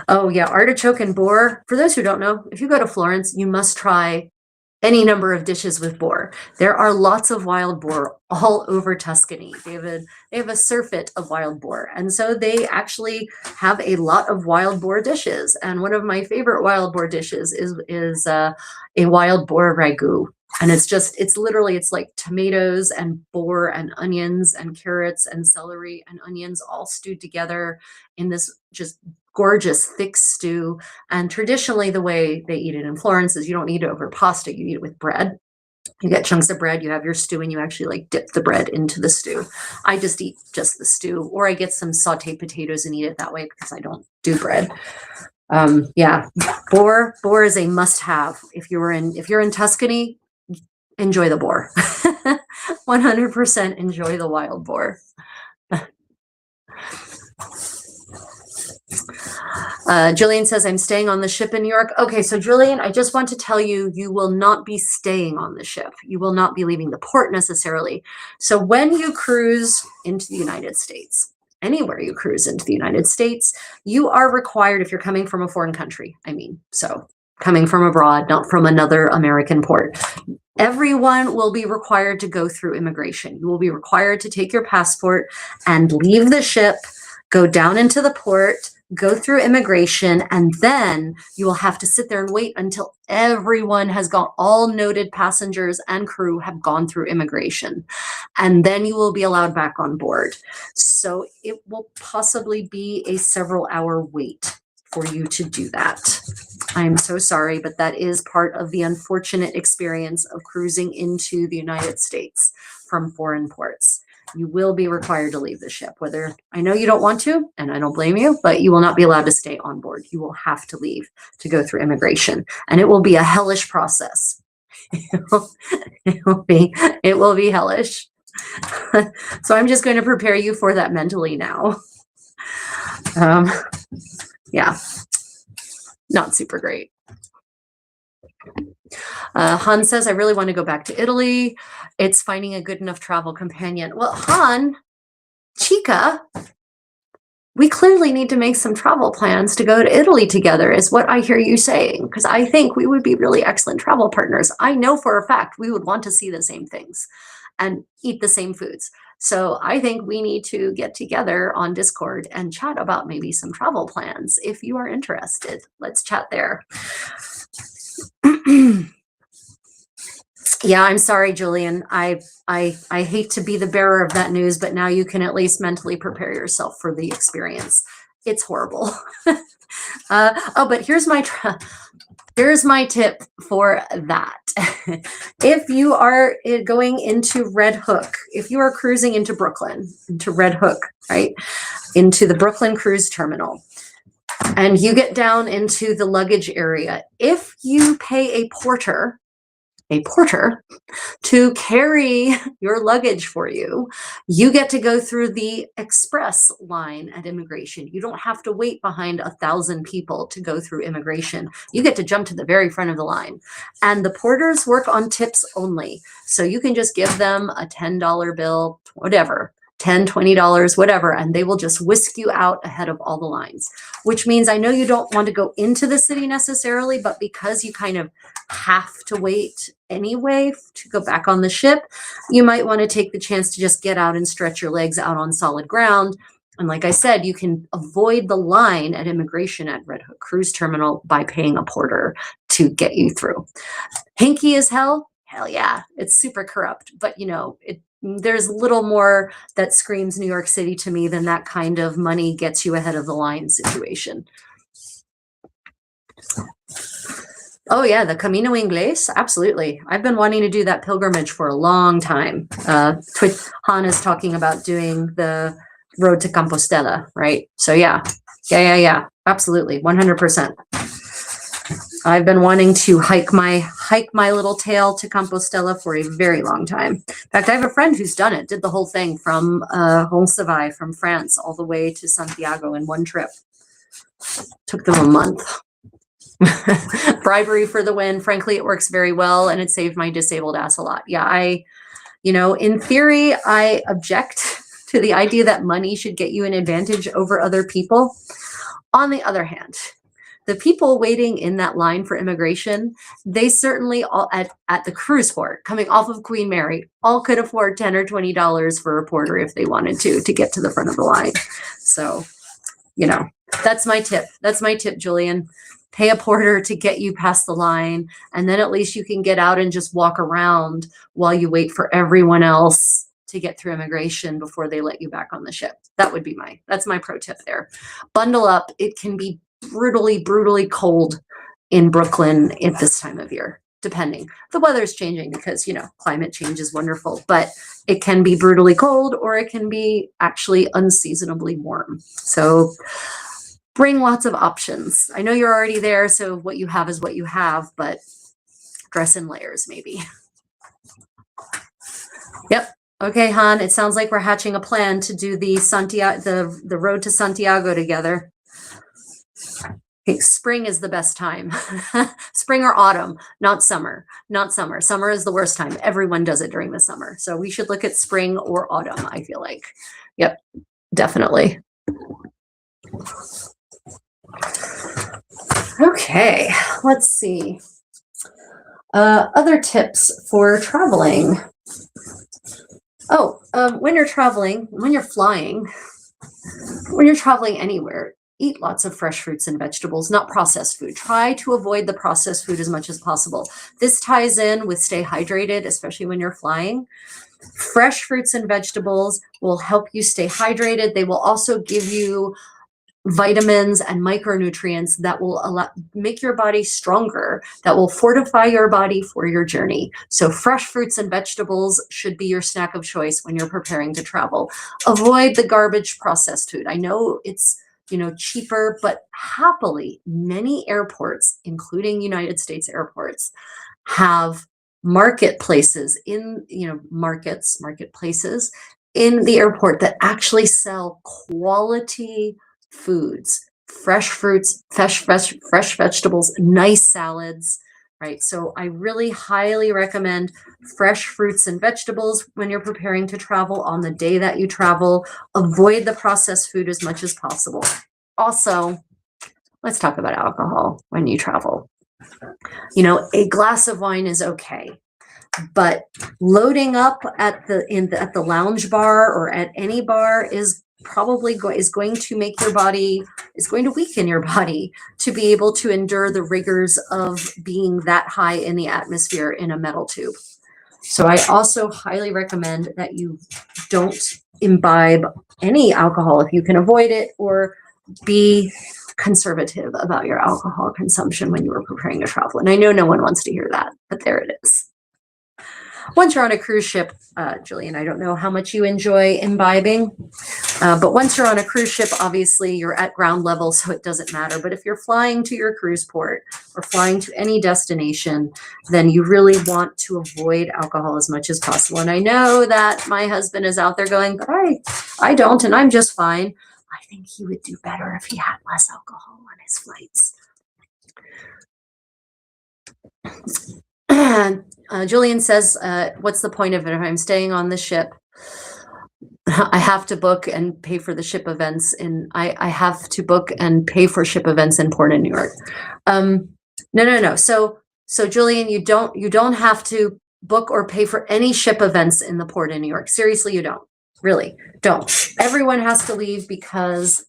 Oh yeah, artichoke and boar. For those who don't know, if you go to Florence, you must try any number of dishes with boar. There are lots of wild boar all over Tuscany. They have a surfeit of wild boar. And so they actually have a lot of wild boar dishes. And one of my favorite wild boar dishes is a wild boar ragu. And it's like tomatoes and boar and onions and carrots and celery and onions all stewed together in this just gorgeous thick stew. And traditionally, the way they eat it in Florence is you don't eat it over pasta, you eat it with bread. You get chunks of bread, you have your stew, and you actually like dip the bread into the stew. I just eat just the stew, or I get some sauteed potatoes and eat it that way because I don't do bread. Yeah, boar is a must-have. If you're in Tuscany, enjoy the boar. 100% enjoy the wild boar. Jillian says, I'm staying on the ship in New York. Okay, so Jillian, I just want to tell you, you will not be staying on the ship. You will not be leaving the port necessarily. So when you cruise into the United States, anywhere you cruise into the United States, you are required, if you're coming from a foreign country, so coming from abroad, not from another American port, everyone will be required to go through immigration. You will be required to take your passport and leave the ship, go down into the port, go through immigration, and then you will have to sit there and wait until everyone has gone, all noted passengers and crew have gone through immigration. And then you will be allowed back on board. So it will possibly be a several-hour wait for you to do that. I'm so sorry, but that is part of the unfortunate experience of cruising into the United States from foreign ports. You will be required to leave the ship, whether I know you don't want to, and I don't blame you, but you will not be allowed to stay on board. You will have to leave to go through immigration, and it will be a hellish process. It will be hellish. So I'm just going to prepare you for that mentally now. Yeah, not super great. Han says, I really want to go back to Italy. It's finding a good enough travel companion. Well, Han, Chica, we clearly need to make some travel plans to go to Italy together, is what I hear you saying, because I think we would be really excellent travel partners. I know for a fact we would want to see the same things and eat the same foods. So I think we need to get together on Discord and chat about maybe some travel plans. If you are interested, let's chat there. Yeah, I'm sorry, Julian. I hate to be the bearer of that news, but now you can at least mentally prepare yourself for the experience. It's horrible. But here's my tip for that. If you are going into Red Hook, if you are cruising into Brooklyn, into Red Hook, right, into the Brooklyn Cruise Terminal, and you get down into the luggage area, if you pay a porter to carry your luggage for you, you get to go through the express line at immigration. You don't have to wait behind 1,000 people to go through immigration. You get to jump to the very front of the line. And the porters work on tips only. So you can just give them a $10 bill, whatever, $10, $20, whatever, and they will just whisk you out ahead of all the lines, which means I know you don't want to go into the city necessarily, but because you kind of have to wait anyway to go back on the ship, you might want to take the chance to just get out and stretch your legs out on solid ground. And like I said, you can avoid the line at immigration at Red Hook Cruise Terminal by paying a porter to get you through. Hinky as hell? Hell yeah. It's super corrupt, but there's little more that screams New York City to me than that kind of money gets you ahead of the line situation. Oh yeah, the Camino Inglés, absolutely. I've been wanting to do that pilgrimage for a long time. Han is talking about doing the road to Compostela, right? So yeah, absolutely, 100%. I've been wanting to hike my little tail to Compostela for a very long time. In fact, I have a friend who's done it, did the whole thing from Roncesvalles, from France, all the way to Santiago in one trip. Took them a month. Bribery for the win. Frankly, it works very well, and it saved my disabled ass a lot. Yeah, in theory, I object to the idea that money should get you an advantage over other people. On the other hand, the people waiting in that line for immigration, they certainly all at the cruise port coming off of Queen Mary all could afford $10 or $20 for a porter if they wanted to get to the front of the line. So, that's my tip. That's my tip, Julian. Pay a porter to get you past the line, and then at least you can get out and just walk around while you wait for everyone else to get through immigration before they let you back on the ship. That's my pro tip there. Bundle up. It can be brutally, brutally cold in Brooklyn at this time of year, depending. The weather's changing because, climate change is wonderful, but it can be brutally cold or it can be actually unseasonably warm. So bring lots of options. I know you're already there, so what you have is what you have, but dress in layers maybe. Yep. Okay, Han, it sounds like we're hatching a plan to do the road to Santiago together. Okay, spring is the best time. Spring or autumn, not summer. Not summer. Summer is the worst time. Everyone does it during the summer. So we should look at spring or autumn, I feel like. Yep, definitely. Okay, let's see. Other tips for traveling. When you're traveling, when you're flying, when you're traveling anywhere, eat lots of fresh fruits and vegetables, not processed food. Try to avoid the processed food as much as possible. This ties in with stay hydrated, especially when you're flying. Fresh fruits and vegetables will help you stay hydrated. They will also give you vitamins and micronutrients that will make your body stronger, that will fortify your body for your journey. So fresh fruits and vegetables should be your snack of choice when you're preparing to travel. Avoid the garbage processed food. I know it's cheaper, but happily, many airports, including United States airports, have marketplaces marketplaces in the airport that actually sell quality foods, fresh fruits, fresh vegetables, nice salads, right? So I really highly recommend fresh fruits and vegetables when you're preparing to travel on the day that you travel. Avoid the processed food as much as possible. Also, let's talk about alcohol when you travel. A glass of wine is okay, but loading up at the lounge bar or at any bar is going to weaken your body to be able to endure the rigors of being that high in the atmosphere in a metal tube. So I also highly recommend that you don't imbibe any alcohol if you can avoid it, or be conservative about your alcohol consumption when you are preparing to travel. And I know no one wants to hear that, but there it is. Once you're on a cruise ship, Jillian, I don't know how much you enjoy imbibing, but once you're on a cruise ship, obviously you're at ground level, so it doesn't matter. But if you're flying to your cruise port or flying to any destination, then you really want to avoid alcohol as much as possible. And I know that my husband is out there going, but I don't, and I'm just fine. I think he would do better if he had less alcohol on his flights. Julian says, what's the point of it if I'm staying on the ship? I have to book and pay for the ship events I have to book and pay for ship events in Port of New York. No. So Julian, you don't have to book or pay for any ship events in the Port of New York. Seriously, you don't. Really, don't. Everyone has to leave because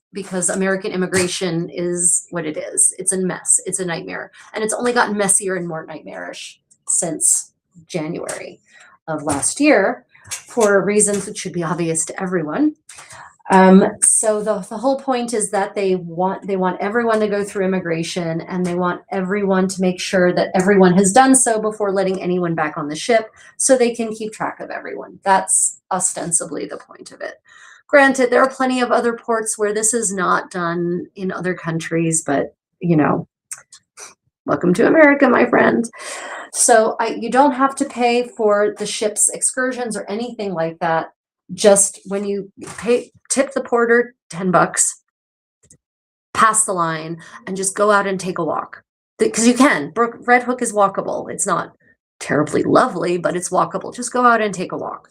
American immigration is what it is. It's a mess. It's a nightmare. And it's only gotten messier and more nightmarish since January of last year, for reasons that should be obvious to everyone. So the whole point is that they want everyone to go through immigration, and they want everyone to make sure that everyone has done so before letting anyone back on the ship, so they can keep track of everyone. That's ostensibly the point of it. Granted, there are plenty of other ports where this is not done in other countries, but welcome to America, my friend. So you don't have to pay for the ship's excursions or anything like that. Just when you tip the porter $10, pass the line, and just go out and take a walk. Because you can. Red Hook is walkable. It's not terribly lovely, but it's walkable. Just go out and take a walk.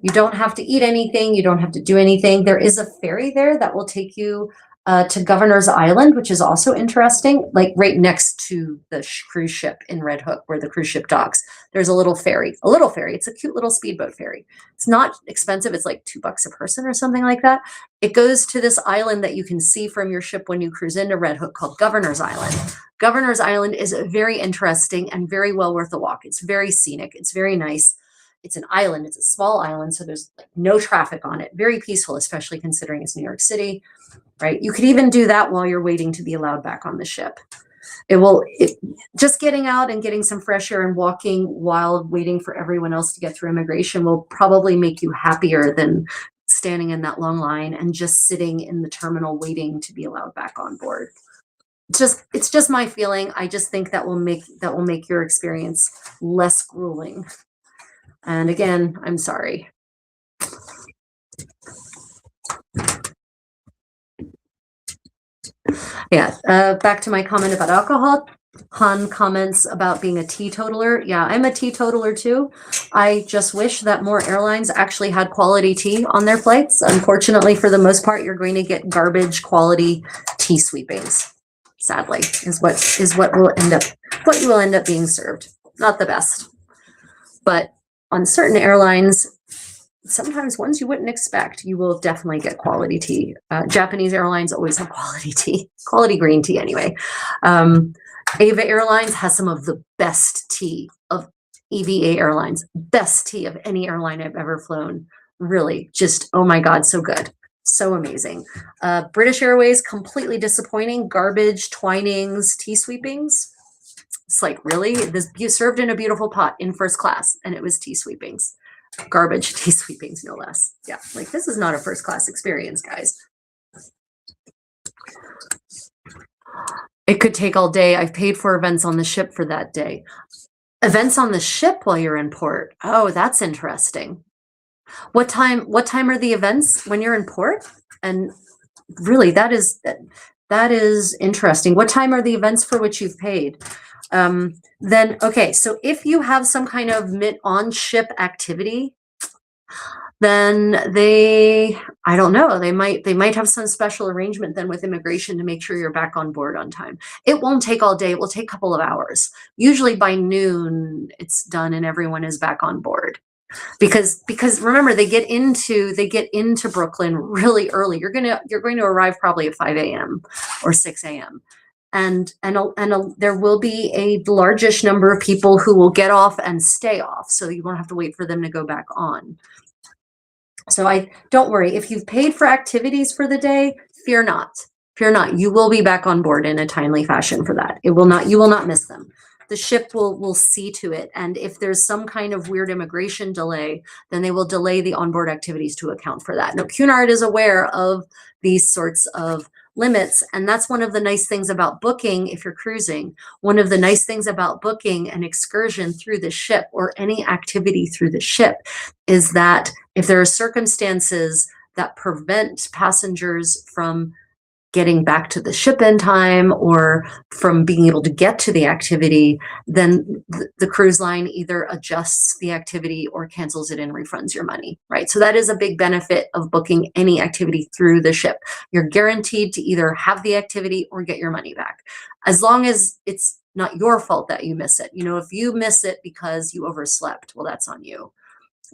You don't have to eat anything. You don't have to do anything. There is a ferry there that will take you to Governor's Island, which is also interesting, like right next to the cruise ship in Red Hook where the cruise ship docks. There's a little ferry. It's a cute little speedboat ferry. It's not expensive. It's like $2 a person or something like that. It goes to this island that you can see from your ship when you cruise into Red Hook called Governor's Island. Governor's Island is very interesting and very well worth a walk. It's very scenic. It's very nice. it's an island, it's a small island, so there's like no traffic on it. Very peaceful, especially considering it's New York City, right? You could even do that while you're waiting to be allowed back on the ship. Just getting out and getting some fresh air and walking while waiting for everyone else to get through immigration will probably make you happier than standing in that long line and just sitting in the terminal waiting to be allowed back on board. It's just my feeling. I just think that will make your experience less grueling. And again, I'm sorry. Yeah, back to my comment about alcohol. Han comments about being a teetotaler. Yeah, I'm a teetotaler too. I just wish that more airlines actually had quality tea on their flights. Unfortunately, for the most part, you're going to get garbage quality tea sweepings. Sadly, is what you will end up being served. Not the best. But on certain airlines, sometimes ones you wouldn't expect, you will definitely get quality tea. Japanese airlines always have quality tea, quality green tea anyway. Ava Airlines has some of the best tea of EVA Airlines, best tea of any airline I've ever flown. Really, just, oh my God, so good. So amazing. British Airways, completely disappointing. Garbage, Twinings, tea sweepings. It's like, really? This you served in a beautiful pot in first class, and it was tea sweepings. Garbage tea sweepings, no less. Yeah, like this is not a first class experience, guys. It could take all day. I've paid for events on the ship for that day. Events on the ship while you're in port. Oh, that's interesting. What time are the events when you're in port? And really, that is interesting. What time are the events for which you've paid? Then, okay, so if you have some kind of on-ship activity, then I don't know, they might have some special arrangement then with immigration to make sure you're back on board on time. It won't take all day. It will take a couple of hours. Usually by noon, it's done and everyone is back on board. Because remember, they get into Brooklyn really early. You're going to arrive probably at 5 a.m. or 6 a.m. And there will be a largish number of people who will get off and stay off, so you won't have to wait for them to go back on. So don't worry. If you've paid for activities for the day, fear not. Fear not. You will be back on board in a timely fashion for that. You will not miss them. The ship will see to it. And if there's some kind of weird immigration delay, then they will delay the onboard activities to account for that. Now, Cunard is aware of these sorts of limits. And that's one of the nice things about booking if you're cruising. One of the nice things about booking an excursion through the ship or any activity through the ship is that if there are circumstances that prevent passengers from getting back to the ship in time or from being able to get to the activity, then the cruise line either adjusts the activity or cancels it and refunds your money, right? So that is a big benefit of booking any activity through the ship. You're guaranteed to either have the activity or get your money back, as long as it's not your fault that you miss it. You know, if you miss it because you overslept, well, that's on you.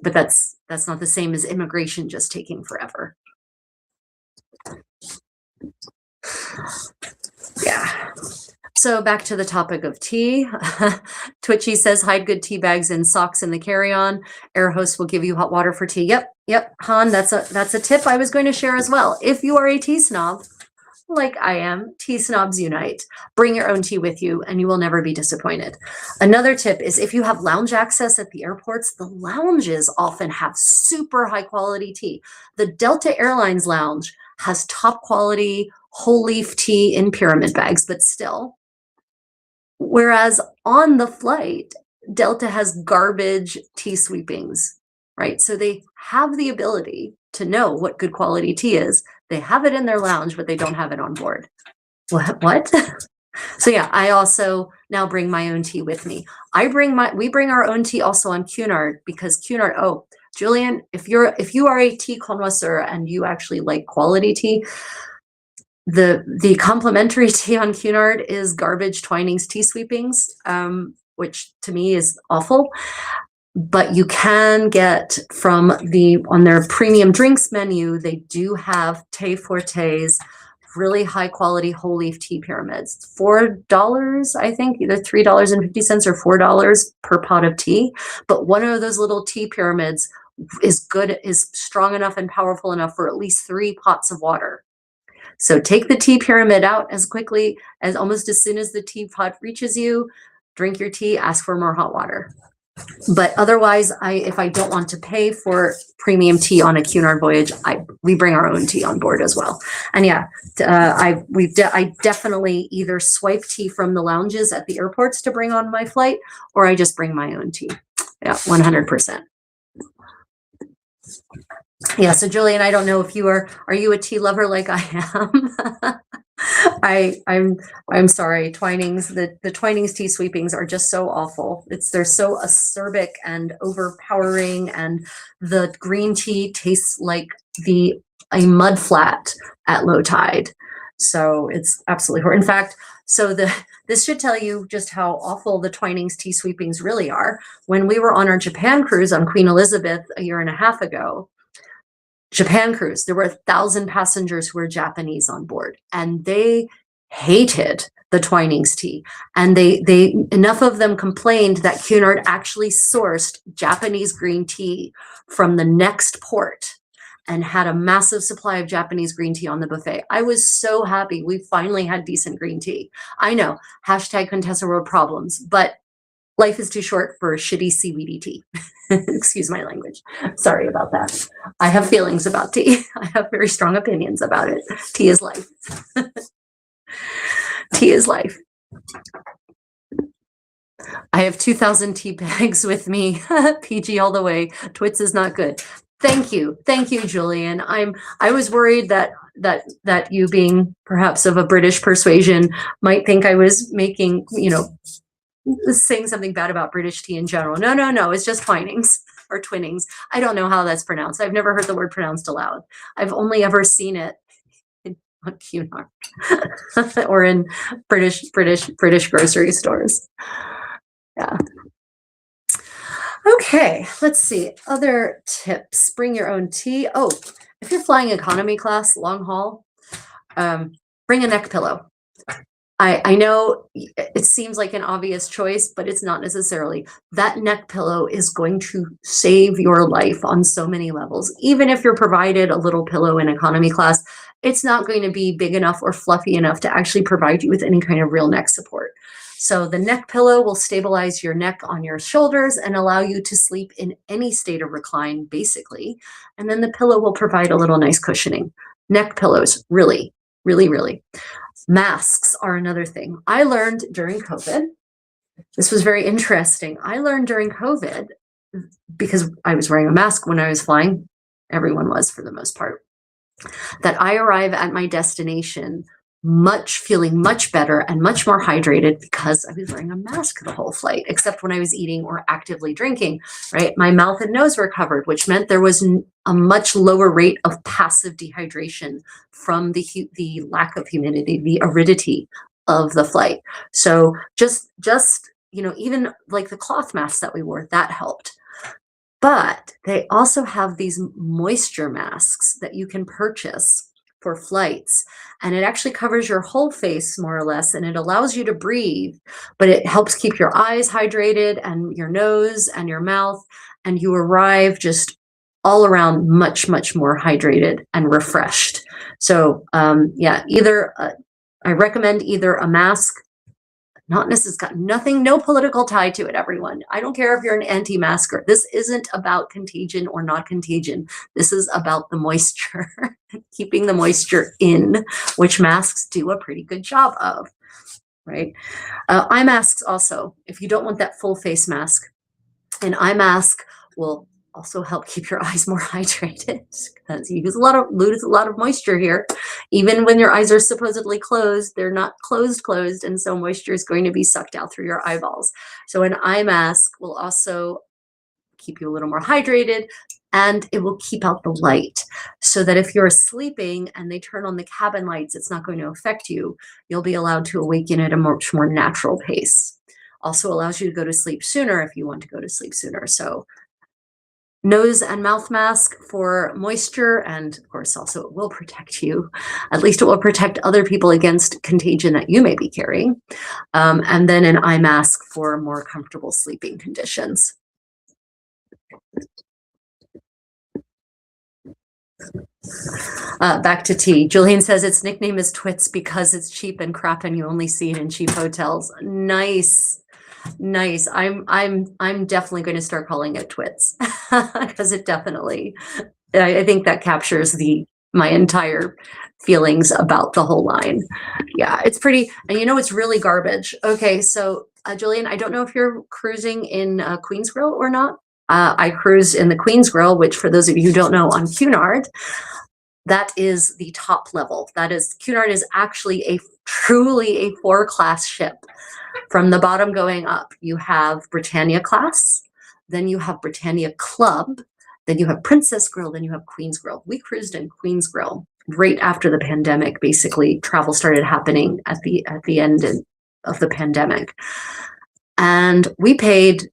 But that's not the same as immigration just taking forever. Yeah. So back to the topic of tea. Twitchy says hide good tea bags and socks in the carry-on. Air host will give you hot water for tea. Yep, Han, that's a tip I was going to share as well. If you are a tea snob, like I am, tea snobs unite. Bring your own tea with you and you will never be disappointed. Another tip is if you have lounge access at the airports, the lounges often have super high quality tea. The Delta Airlines lounge has top quality whole leaf tea in pyramid bags, but still. Whereas on the flight, Delta has garbage tea sweepings, right? So they have the ability to know what good quality tea is. They have it in their lounge, but they don't have it on board. What? So yeah, I also now bring my own tea with me. We bring our own tea also on Cunard because Cunard, oh, Julian, if you are a tea connoisseur and you actually like quality tea, the complimentary tea on Cunard is garbage Twinings tea sweepings, which to me is awful. But you can get on their premium drinks menu, they do have Té Fortés, really high quality whole leaf tea pyramids. $4, I think, either $3.50 or $4 per pot of tea. But one of those little tea pyramids is strong enough and powerful enough for at least 3 pots of water. So take the tea pyramid out as quickly as almost as soon as the teapot reaches you, drink your tea, ask for more hot water. But otherwise, if I don't want to pay for premium tea on a Cunard voyage, we bring our own tea on board as well. And yeah, I definitely either swipe tea from the lounges at the airports to bring on my flight, or I just bring my own tea. Yeah, 100%. Yeah, so Julian, I don't know if are you a tea lover like I am? I'm sorry, Twinings, the Twinings tea sweepings are just so awful. They're so acerbic and overpowering, and the green tea tastes like a mud flat at low tide. So it's absolutely horrible. In fact, this should tell you just how awful the Twinings tea sweepings really are. When we were on our Japan cruise on Queen Elizabeth a year and a half ago, Japan cruise, there were 1,000 passengers who were Japanese on board, and they hated the Twinings tea. And enough of them complained that Cunard actually sourced Japanese green tea from the next port and had a massive supply of Japanese green tea on the buffet. I was so happy we finally had decent green tea. I know, hashtag Contessa World problems, but life is too short for shitty seaweedy tea. Excuse my language. Sorry about that. I have feelings about tea. I have very strong opinions about it. Tea is life. Tea is life. I have 2,000 tea bags with me. PG all the way. Twits is not good. Thank you, Julian. I was worried that you, being perhaps of a British persuasion, might think I was making, saying something bad about British tea in general. No, it's just Twinings or Twinnings. I don't know how that's pronounced. I've never heard the word pronounced aloud. I've only ever seen it on Cunard or in British grocery stores. Yeah. Okay, let's see. Other tips. Bring your own tea. Oh, if you're flying economy class, long haul, bring a neck pillow. I know it seems like an obvious choice, but it's not necessarily. That neck pillow is going to save your life on so many levels. Even if you're provided a little pillow in economy class, it's not going to be big enough or fluffy enough to actually provide you with any kind of real neck support. So the neck pillow will stabilize your neck on your shoulders and allow you to sleep in any state of recline, basically. And then the pillow will provide a little nice cushioning. Neck pillows, really. Masks are another thing. I learned during COVID, this was very interesting. I learned during COVID, because I was wearing a mask when I was flying, everyone was for the most part, that I arrive at my destination feeling much better and much more hydrated because I was wearing a mask the whole flight, except when I was eating or actively drinking, right? My mouth and nose were covered, which meant there was a much lower rate of passive dehydration from the lack of humidity, the aridity of the flight. So just even like the cloth masks that we wore, that helped. But they also have these moisture masks that you can purchase for flights, and it actually covers your whole face more or less, and it allows you to breathe, but it helps keep your eyes hydrated and your nose and your mouth, and you arrive just all around much more hydrated and refreshed. So yeah, I recommend either a mask, it's got nothing, no political tie to it, everyone. I don't care if you're an anti-masker. This isn't about contagion or not contagion. This is about the moisture, keeping the moisture in, which masks do a pretty good job of, right? Eye masks also, if you don't want that full face mask, an eye mask will also help keep your eyes more hydrated because you lose a lot of moisture here. Even when your eyes are supposedly closed, they're not closed, and so moisture is going to be sucked out through your eyeballs. So an eye mask will also keep you a little more hydrated, and it will keep out the light so that if you're sleeping and they turn on the cabin lights, it's not going to affect you. You'll be allowed to awaken at a much more natural pace. Also allows you to go to sleep sooner if you want to go to sleep sooner. So nose and mouth mask for moisture, and of course also it will protect you. At least it will protect other people against contagion that you may be carrying. And then an eye mask for more comfortable sleeping conditions. Back to tea. Julian says its nickname is Twits because it's cheap and crap and you only see it in cheap hotels. Nice. Nice. I'm definitely going to start calling it Twits because it definitely, I think that captures my entire feelings about the whole line. Yeah, it's pretty, and you know, it's really garbage. Okay, so Julian, I don't know if you're cruising in Queen's Grill or not. I cruised in the Queen's Grill, which for those of you who don't know, on Cunard, that is the top level. Cunard is actually truly a 4-class ship. From the bottom going up, you have Britannia class, then you have Britannia Club, then you have Princess Grill, then you have Queen's Grill. We cruised in Queen's Grill right after the pandemic. Basically, travel started happening at the end of the pandemic. And we paid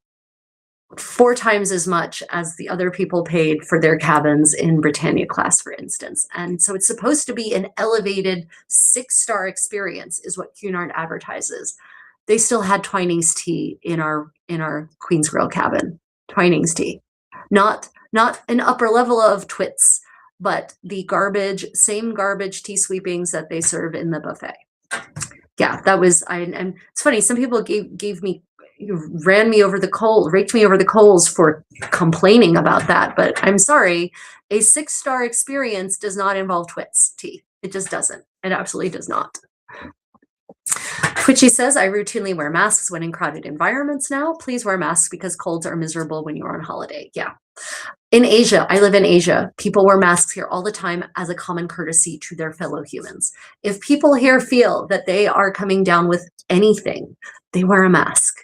4 times as much as the other people paid for their cabins in Britannia class, for instance. And so it's supposed to be an elevated 6-star experience is what Cunard advertises. They still had Twinings tea in our Queen's Grill cabin. Twinings tea. Not an upper level of Twits, but the same garbage tea sweepings that they serve in the buffet. Yeah, that was, and it's funny, some people raked me over the coals for complaining about that, but I'm sorry, a 6-star experience does not involve Twits tea. It just doesn't. It absolutely does not. Twitchy says, I routinely wear masks when in crowded environments now. Please wear masks because colds are miserable when you're on holiday. Yeah. In Asia, I live in Asia. People wear masks here all the time as a common courtesy to their fellow humans. If people here feel that they are coming down with anything, they wear a mask,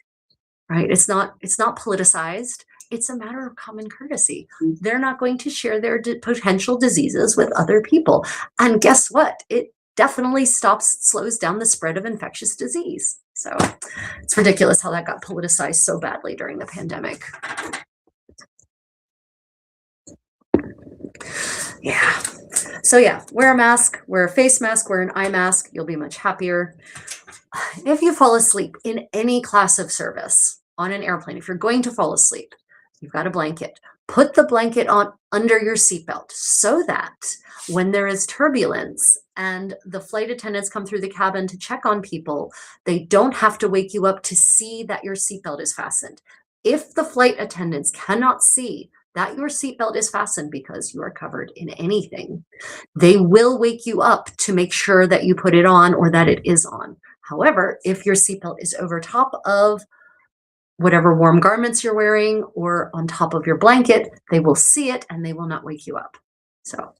right? It's not politicized. It's a matter of common courtesy. They're not going to share their potential diseases with other people. And guess what? It definitely slows down the spread of infectious disease. So it's ridiculous how that got politicized so badly during the pandemic. Yeah. So yeah, wear a mask, wear a face mask, wear an eye mask. You'll be much happier. If you fall asleep in any class of service on an airplane, if you're going to fall asleep, you've got a blanket. Put the blanket on under your seatbelt so that when there is turbulence and the flight attendants come through the cabin to check on people, they don't have to wake you up to see that your seatbelt is fastened. If the flight attendants cannot see that your seatbelt is fastened because you are covered in anything, they will wake you up to make sure that you put it on or that it is on. However, if your seatbelt is over top of whatever warm garments you're wearing or on top of your blanket, they will see it and they will not wake you up. So,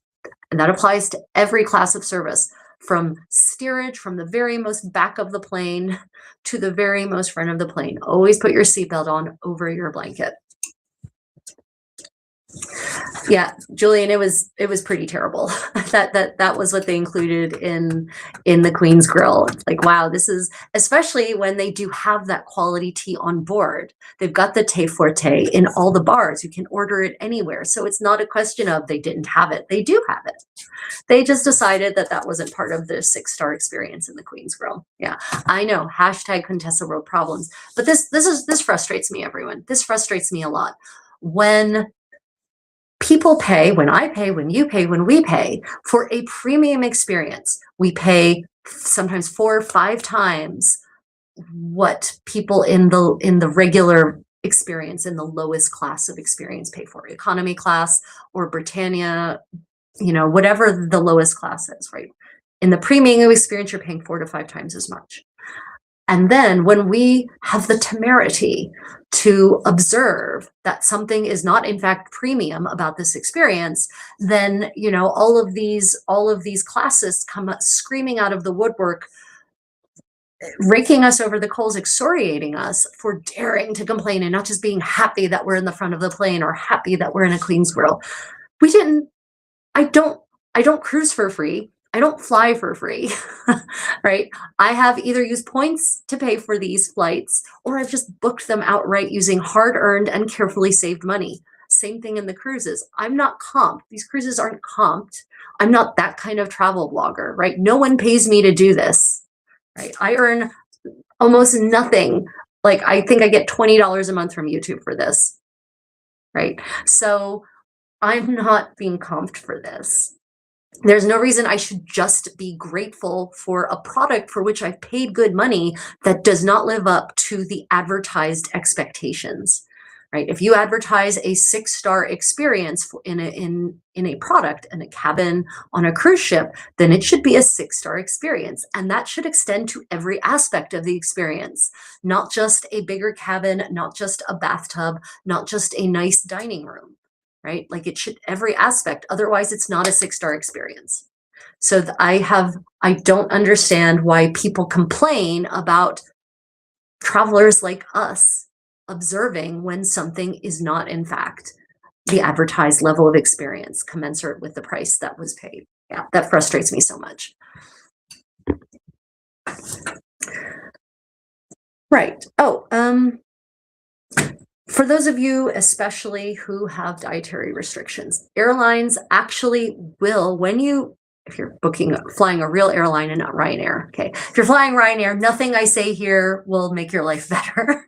and that applies to every class of service, from steerage, from the very most back of the plane to the very most front of the plane. Always put your seatbelt on over your blanket. Yeah, Julian, it was pretty terrible. that was what they included in the Queen's Grill. It's like, wow, this is, especially when they do have that quality tea on board. They've got the Té Forte in all the bars. You can order it anywhere. So it's not a question of they didn't have it. They do have it. They just decided that wasn't part of the 6-star experience in the Queen's Grill. Yeah, I know. Hashtag Contessa World Problems. But this frustrates me, everyone. This frustrates me a lot. When people pay, when I pay, when you pay, when we pay for a premium experience, we pay sometimes 4 or 5 times what people in the regular experience, in the lowest class of experience, pay for. Economy class or Britannia, whatever the lowest class is, right? In the premium experience, you're paying 4 to 5 times as much. And then when we have the temerity to observe that something is not in fact premium about this experience, then all of these classes come screaming out of the woodwork, raking us over the coals, excoriating us for daring to complain and not just being happy that we're in the front of the plane or happy that we're in a Queen's Grill. I don't cruise for free. I don't fly for free, right? I have either used points to pay for these flights, or I've just booked them outright using hard-earned and carefully saved money. Same thing in the cruises. I'm not comped. These cruises aren't comped. I'm not that kind of travel blogger, right? No one pays me to do this, right? I earn almost nothing. Like, I think I get $20 a month from YouTube for this, right? So I'm not being comped for this. There's no reason I should just be grateful for a product for which I've paid good money that does not live up to the advertised expectations, right? If you advertise a 6-star experience in a product, in a cabin, on a cruise ship, then it should be a 6-star experience. And that should extend to every aspect of the experience, not just a bigger cabin, not just a bathtub, not just a nice dining room. Right? Like, it should, every aspect, otherwise it's not a 6-star experience. So I don't understand why people complain about travelers like us observing when something is not, in fact, the advertised level of experience commensurate with the price that was paid. Yeah, that frustrates me so much. Right. Oh, for those of you especially who have dietary restrictions, airlines actually will, if you're flying a real airline and not Ryanair, okay? If you're flying Ryanair, nothing I say here will make your life better.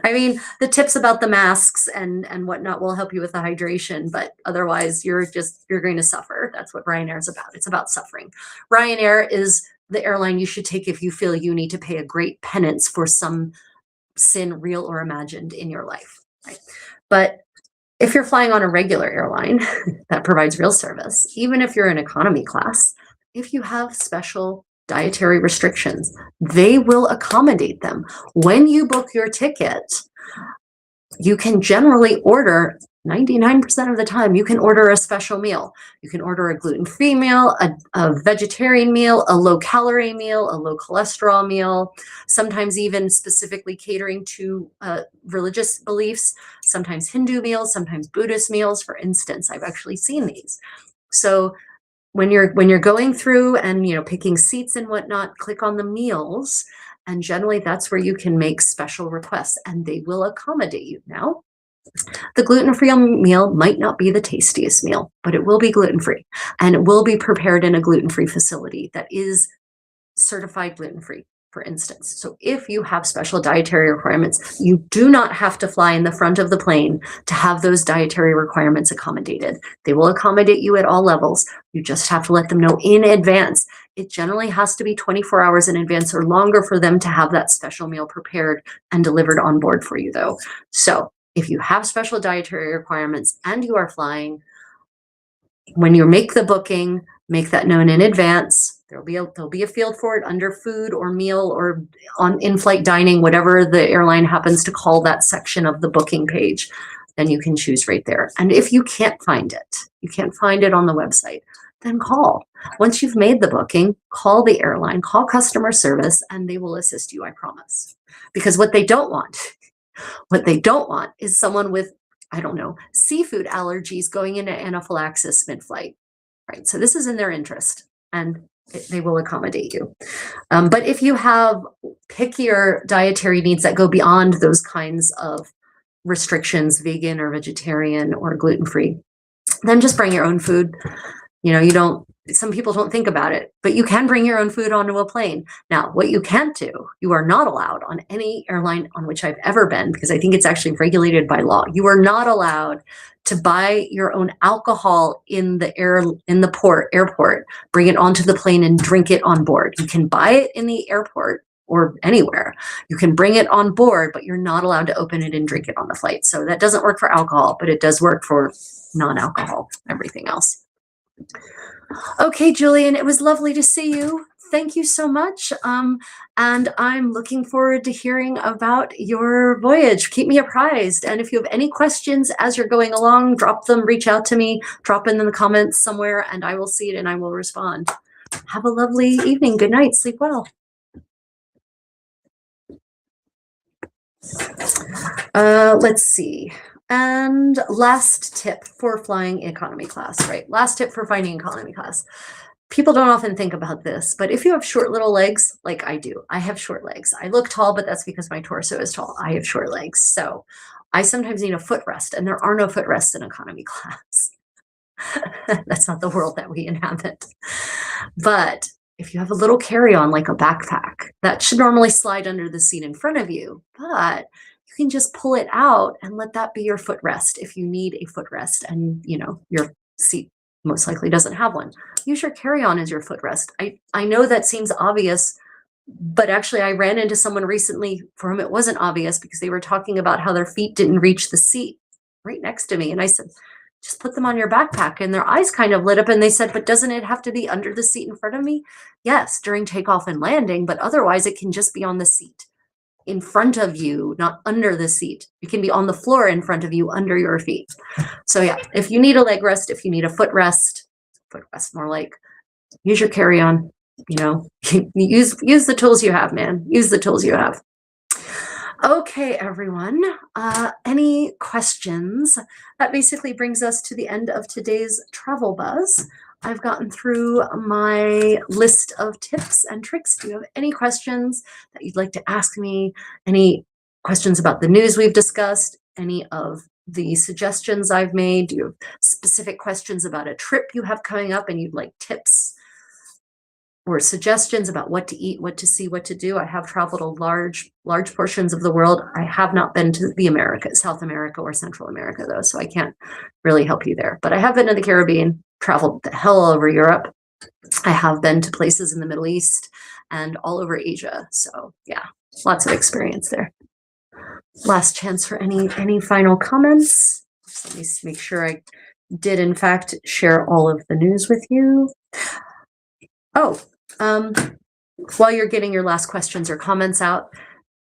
I mean, the tips about the masks and whatnot will help you with the hydration, but otherwise you're going to suffer. That's what Ryanair is about. It's about suffering. Ryanair is the airline you should take if you feel you need to pay a great penance for some sin, real or imagined, in your life, right? But if you're flying on a regular airline that provides real service, even if you're in economy class, if you have special dietary restrictions, they will accommodate them. When you book your ticket, you can generally order, 99% of the time, you can order a special meal. You can order a gluten-free meal, a vegetarian meal, a low-calorie meal, a low-cholesterol meal, sometimes even specifically catering to religious beliefs, sometimes Hindu meals, sometimes Buddhist meals, for instance. I've actually seen these. So when you're going through and picking seats and whatnot, click on the meals, and generally that's where you can make special requests, and they will accommodate you. Now, the gluten-free meal might not be the tastiest meal, but it will be gluten-free, and it will be prepared in a gluten-free facility that is certified gluten-free, for instance. So if you have special dietary requirements, you do not have to fly in the front of the plane to have those dietary requirements accommodated. They will accommodate you at all levels. You just have to let them know in advance. It generally has to be 24 hours in advance or longer for them to have that special meal prepared and delivered on board for you, though. So if you have special dietary requirements and you are flying, when you make the booking, make that known in advance. There'll be a field for it under food or meal or on in-flight dining, whatever the airline happens to call that section of the booking page. Then you can choose right there. And if you can't find it on the website, then call. Once you've made the booking, call the airline, call customer service, and they will assist you, I promise. Because what they don't want is someone with, I don't know, seafood allergies going into anaphylaxis mid-flight, right? So this is in their interest, and they will accommodate you. But if you have pickier dietary needs that go beyond those kinds of restrictions, vegan or vegetarian or gluten-free, then just bring your own food. Some people don't think about it, but you can bring your own food onto a plane. Now, what you can't do, you are not allowed on any airline on which I've ever been, because I think it's actually regulated by law. You are not allowed to buy your own alcohol in the airport, bring it onto the plane and drink it on board. You can buy it in the airport or anywhere. You can bring it on board, but you're not allowed to open it and drink it on the flight. So that doesn't work for alcohol, but it does work for non-alcohol, everything else. Okay, Julian, it was lovely to see you. Thank you so much. And I'm looking forward to hearing about your voyage. Keep me apprised. And if you have any questions as you're going along, drop them, reach out to me, drop in the comments somewhere, and I will see it and I will respond. Have a lovely evening. Good night. Sleep well. Let's see. And last tip for flying economy class, right? Last tip for flying economy class. People don't often think about this, but if you have short little legs, like I do, I have short legs. I look tall, but that's because my torso is tall. I have short legs. So I sometimes need a footrest, and there are no footrests in economy class. That's not the world that we inhabit. But if you have a little carry-on like a backpack, that should normally slide under the seat in front of you, but you can just pull it out and let that be your footrest if you need a footrest and your seat most likely doesn't have one. Use your carry-on as your footrest. I know that seems obvious, but actually I ran into someone recently for whom it wasn't obvious because they were talking about how their feet didn't reach the seat right next to me. And I said, just put them on your backpack. And their eyes kind of lit up and they said, but doesn't it have to be under the seat in front of me? Yes, during takeoff and landing, but otherwise it can just be on the seat in front of you, not under the seat. It can be on the floor in front of you, under your feet. So yeah, if you need a leg rest, if you need a footrest more like, use your carry-on, use the tools you have, man. Use the tools you have. Okay, everyone, any questions? That basically brings us to the end of today's Travel Buzz. I've gotten through my list of tips and tricks. Do you have any questions that you'd like to ask me? Any questions about the news we've discussed? Any of the suggestions I've made? Do you have specific questions about a trip you have coming up and you'd like tips or suggestions about what to eat, what to see, what to do? I have traveled a large portions of the world. I have not been to the Americas, South America or Central America though, so I can't really help you there. But I have been to the Caribbean, traveled the hell over Europe. I have been to places in the Middle East and all over Asia. So yeah, lots of experience there. Last chance for any final comments. Just let me make sure I did in fact share all of the news with you. Oh, while you're getting your last questions or comments out,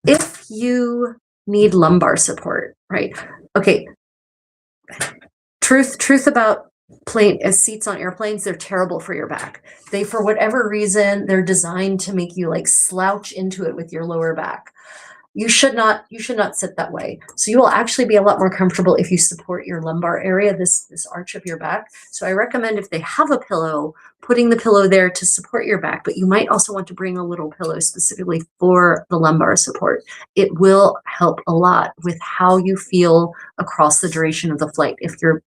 if you need lumbar support, right? Okay. Truth about seats on airplanes, they're terrible for your back. They, for whatever reason, they're designed to make you like slouch into it with your lower back. You should not sit that way. So you will actually be a lot more comfortable if you support your lumbar area, this arch of your back. So I recommend, if they have a pillow, putting the pillow there to support your back, but you might also want to bring a little pillow specifically for the lumbar support. It will help a lot with how you feel across the duration of the flight if your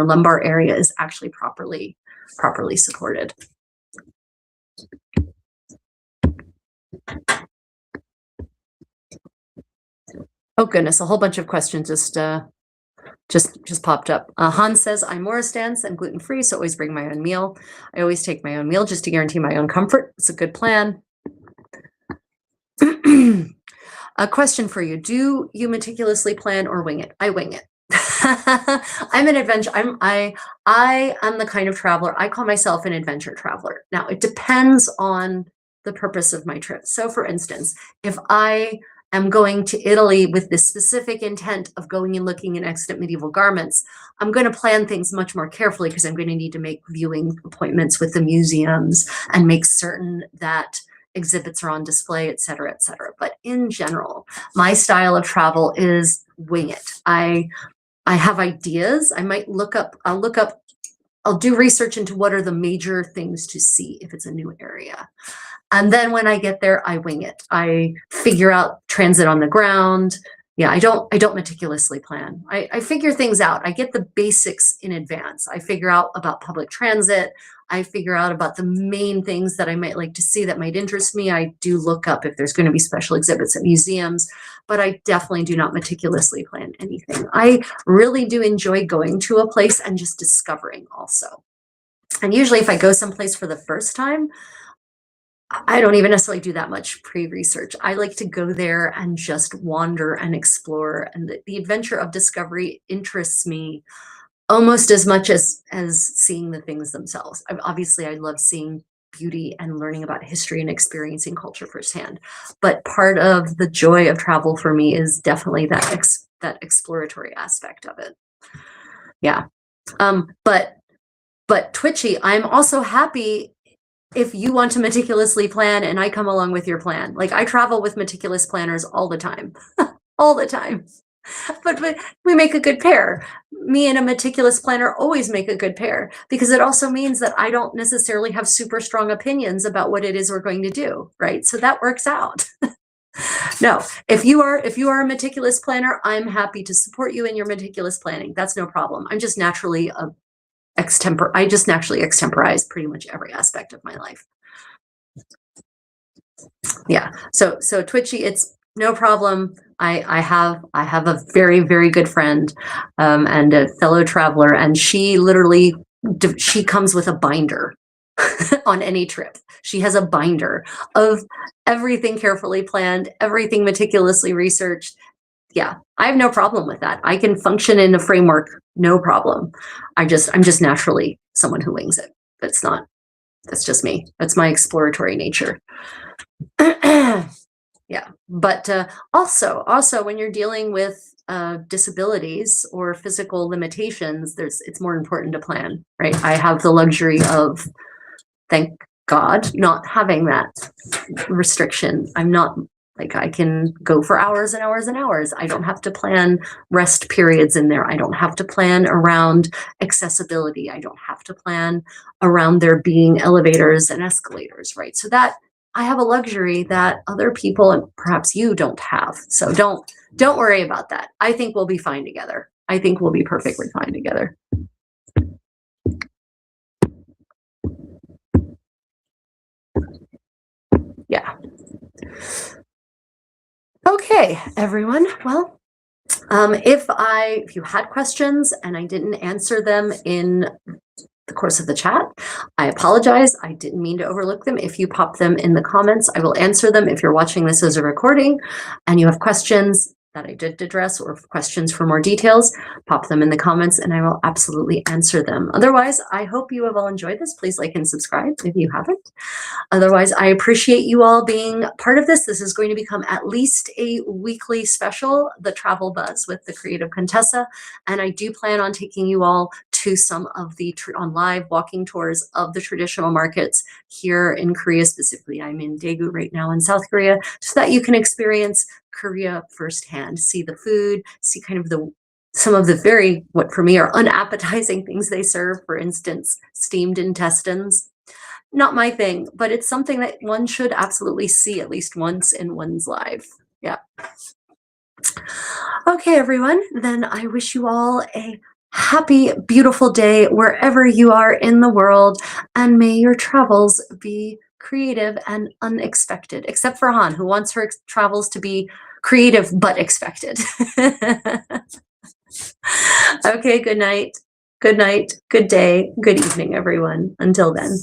lumbar area is actually properly supported. Oh goodness, a whole bunch of questions just popped up. Hans says, I'm Morris Dance, I'm gluten-free, so always bring my own meal. I always take my own meal just to guarantee my own comfort. It's a good plan. A question for you. Do you meticulously plan or wing it? I wing it. I'm an adventure. I am the kind of traveler, I call myself an adventure traveler. Now, it depends on the purpose of my trip. So for instance, if I am going to Italy with this specific intent of going and looking in extant medieval garments, I'm going to plan things much more carefully because I'm going to need to make viewing appointments with the museums and make certain that exhibits are on display, et cetera, et cetera. But in general, my style of travel is wing it. I have ideas. I might I'll do research into what are the major things to see if it's a new area. And then when I get there, I wing it. I figure out transit on the ground. Yeah, I don't meticulously plan. I figure things out. I get the basics in advance. I figure out about public transit. I figure out about the main things that I might like to see that might interest me. I do look up if there's going to be special exhibits at museums, but I definitely do not meticulously plan anything. I really do enjoy going to a place and just discovering also. And usually if I go someplace for the first time, I don't even necessarily do that much pre-research. I like to go there and just wander and explore. And the adventure of discovery interests me almost as much as seeing the things themselves. Obviously, I love seeing beauty and learning about history and experiencing culture firsthand. But part of the joy of travel for me is definitely that exploratory aspect of it. Yeah. But Twitchy, I'm also happy if you want to meticulously plan and I come along with your plan. Like, I travel with meticulous planners all the time, all the time. But we make a good pair. Me and a meticulous planner always make a good pair, because it also means that I don't necessarily have super strong opinions about what it is we're going to do, right? So that works out. No, if you are a meticulous planner, I'm happy to support you in your meticulous planning. That's no problem. I'm just naturally I just naturally extemporize pretty much every aspect of my life. Yeah. So Twitchy, it's no problem. I have a very, very good friend and a fellow traveler, and she literally she comes with a binder on any trip. She has a binder of everything carefully planned, everything meticulously researched. Yeah, I have no problem with that. I can function in a framework, no problem. I'm just naturally someone who wings it. That's just me. That's my exploratory nature. Yeah, but also when you're dealing with disabilities or physical limitations, it's more important to plan, right? I have the luxury of, thank God, not having that restriction. I'm not like, I can go for hours and hours and hours. I don't have to plan rest periods in there. I don't have to plan around accessibility. I don't have to plan around there being elevators and escalators, right? So that I have a luxury that other people and perhaps you don't have. So don't worry about that. I think we'll be fine together. I think we'll be perfectly fine together. Yeah. Okay, everyone. Well, if you had questions and I didn't answer them in the course of the chat, I apologize. I didn't mean to overlook them. If you pop them in the comments, I will answer them. If you're watching this as a recording and you have questions that I did address or questions for more details, pop them in the comments and I will absolutely answer them. Otherwise, I hope you have all enjoyed this. Please like and subscribe if you haven't. Otherwise, I appreciate you all being part of this. This is going to become at least a weekly special, the Travel Buzz with the Creative Contessa. And I do plan on taking you all to some of the on live walking tours of the traditional markets here in Korea. Specifically, I'm in Daegu right now in South Korea, so that you can experience Korea firsthand, see the food, see kind of some of the very, what for me are unappetizing things they serve. For instance, steamed intestines. Not my thing, but it's something that one should absolutely see at least once in one's life. Yeah. Okay, everyone, then I wish you all a happy, beautiful day wherever you are in the world, and may your travels be creative and unexpected, except for Han, who wants her travels to be creative but expected. Okay, good night, good day, good evening, everyone. Until then.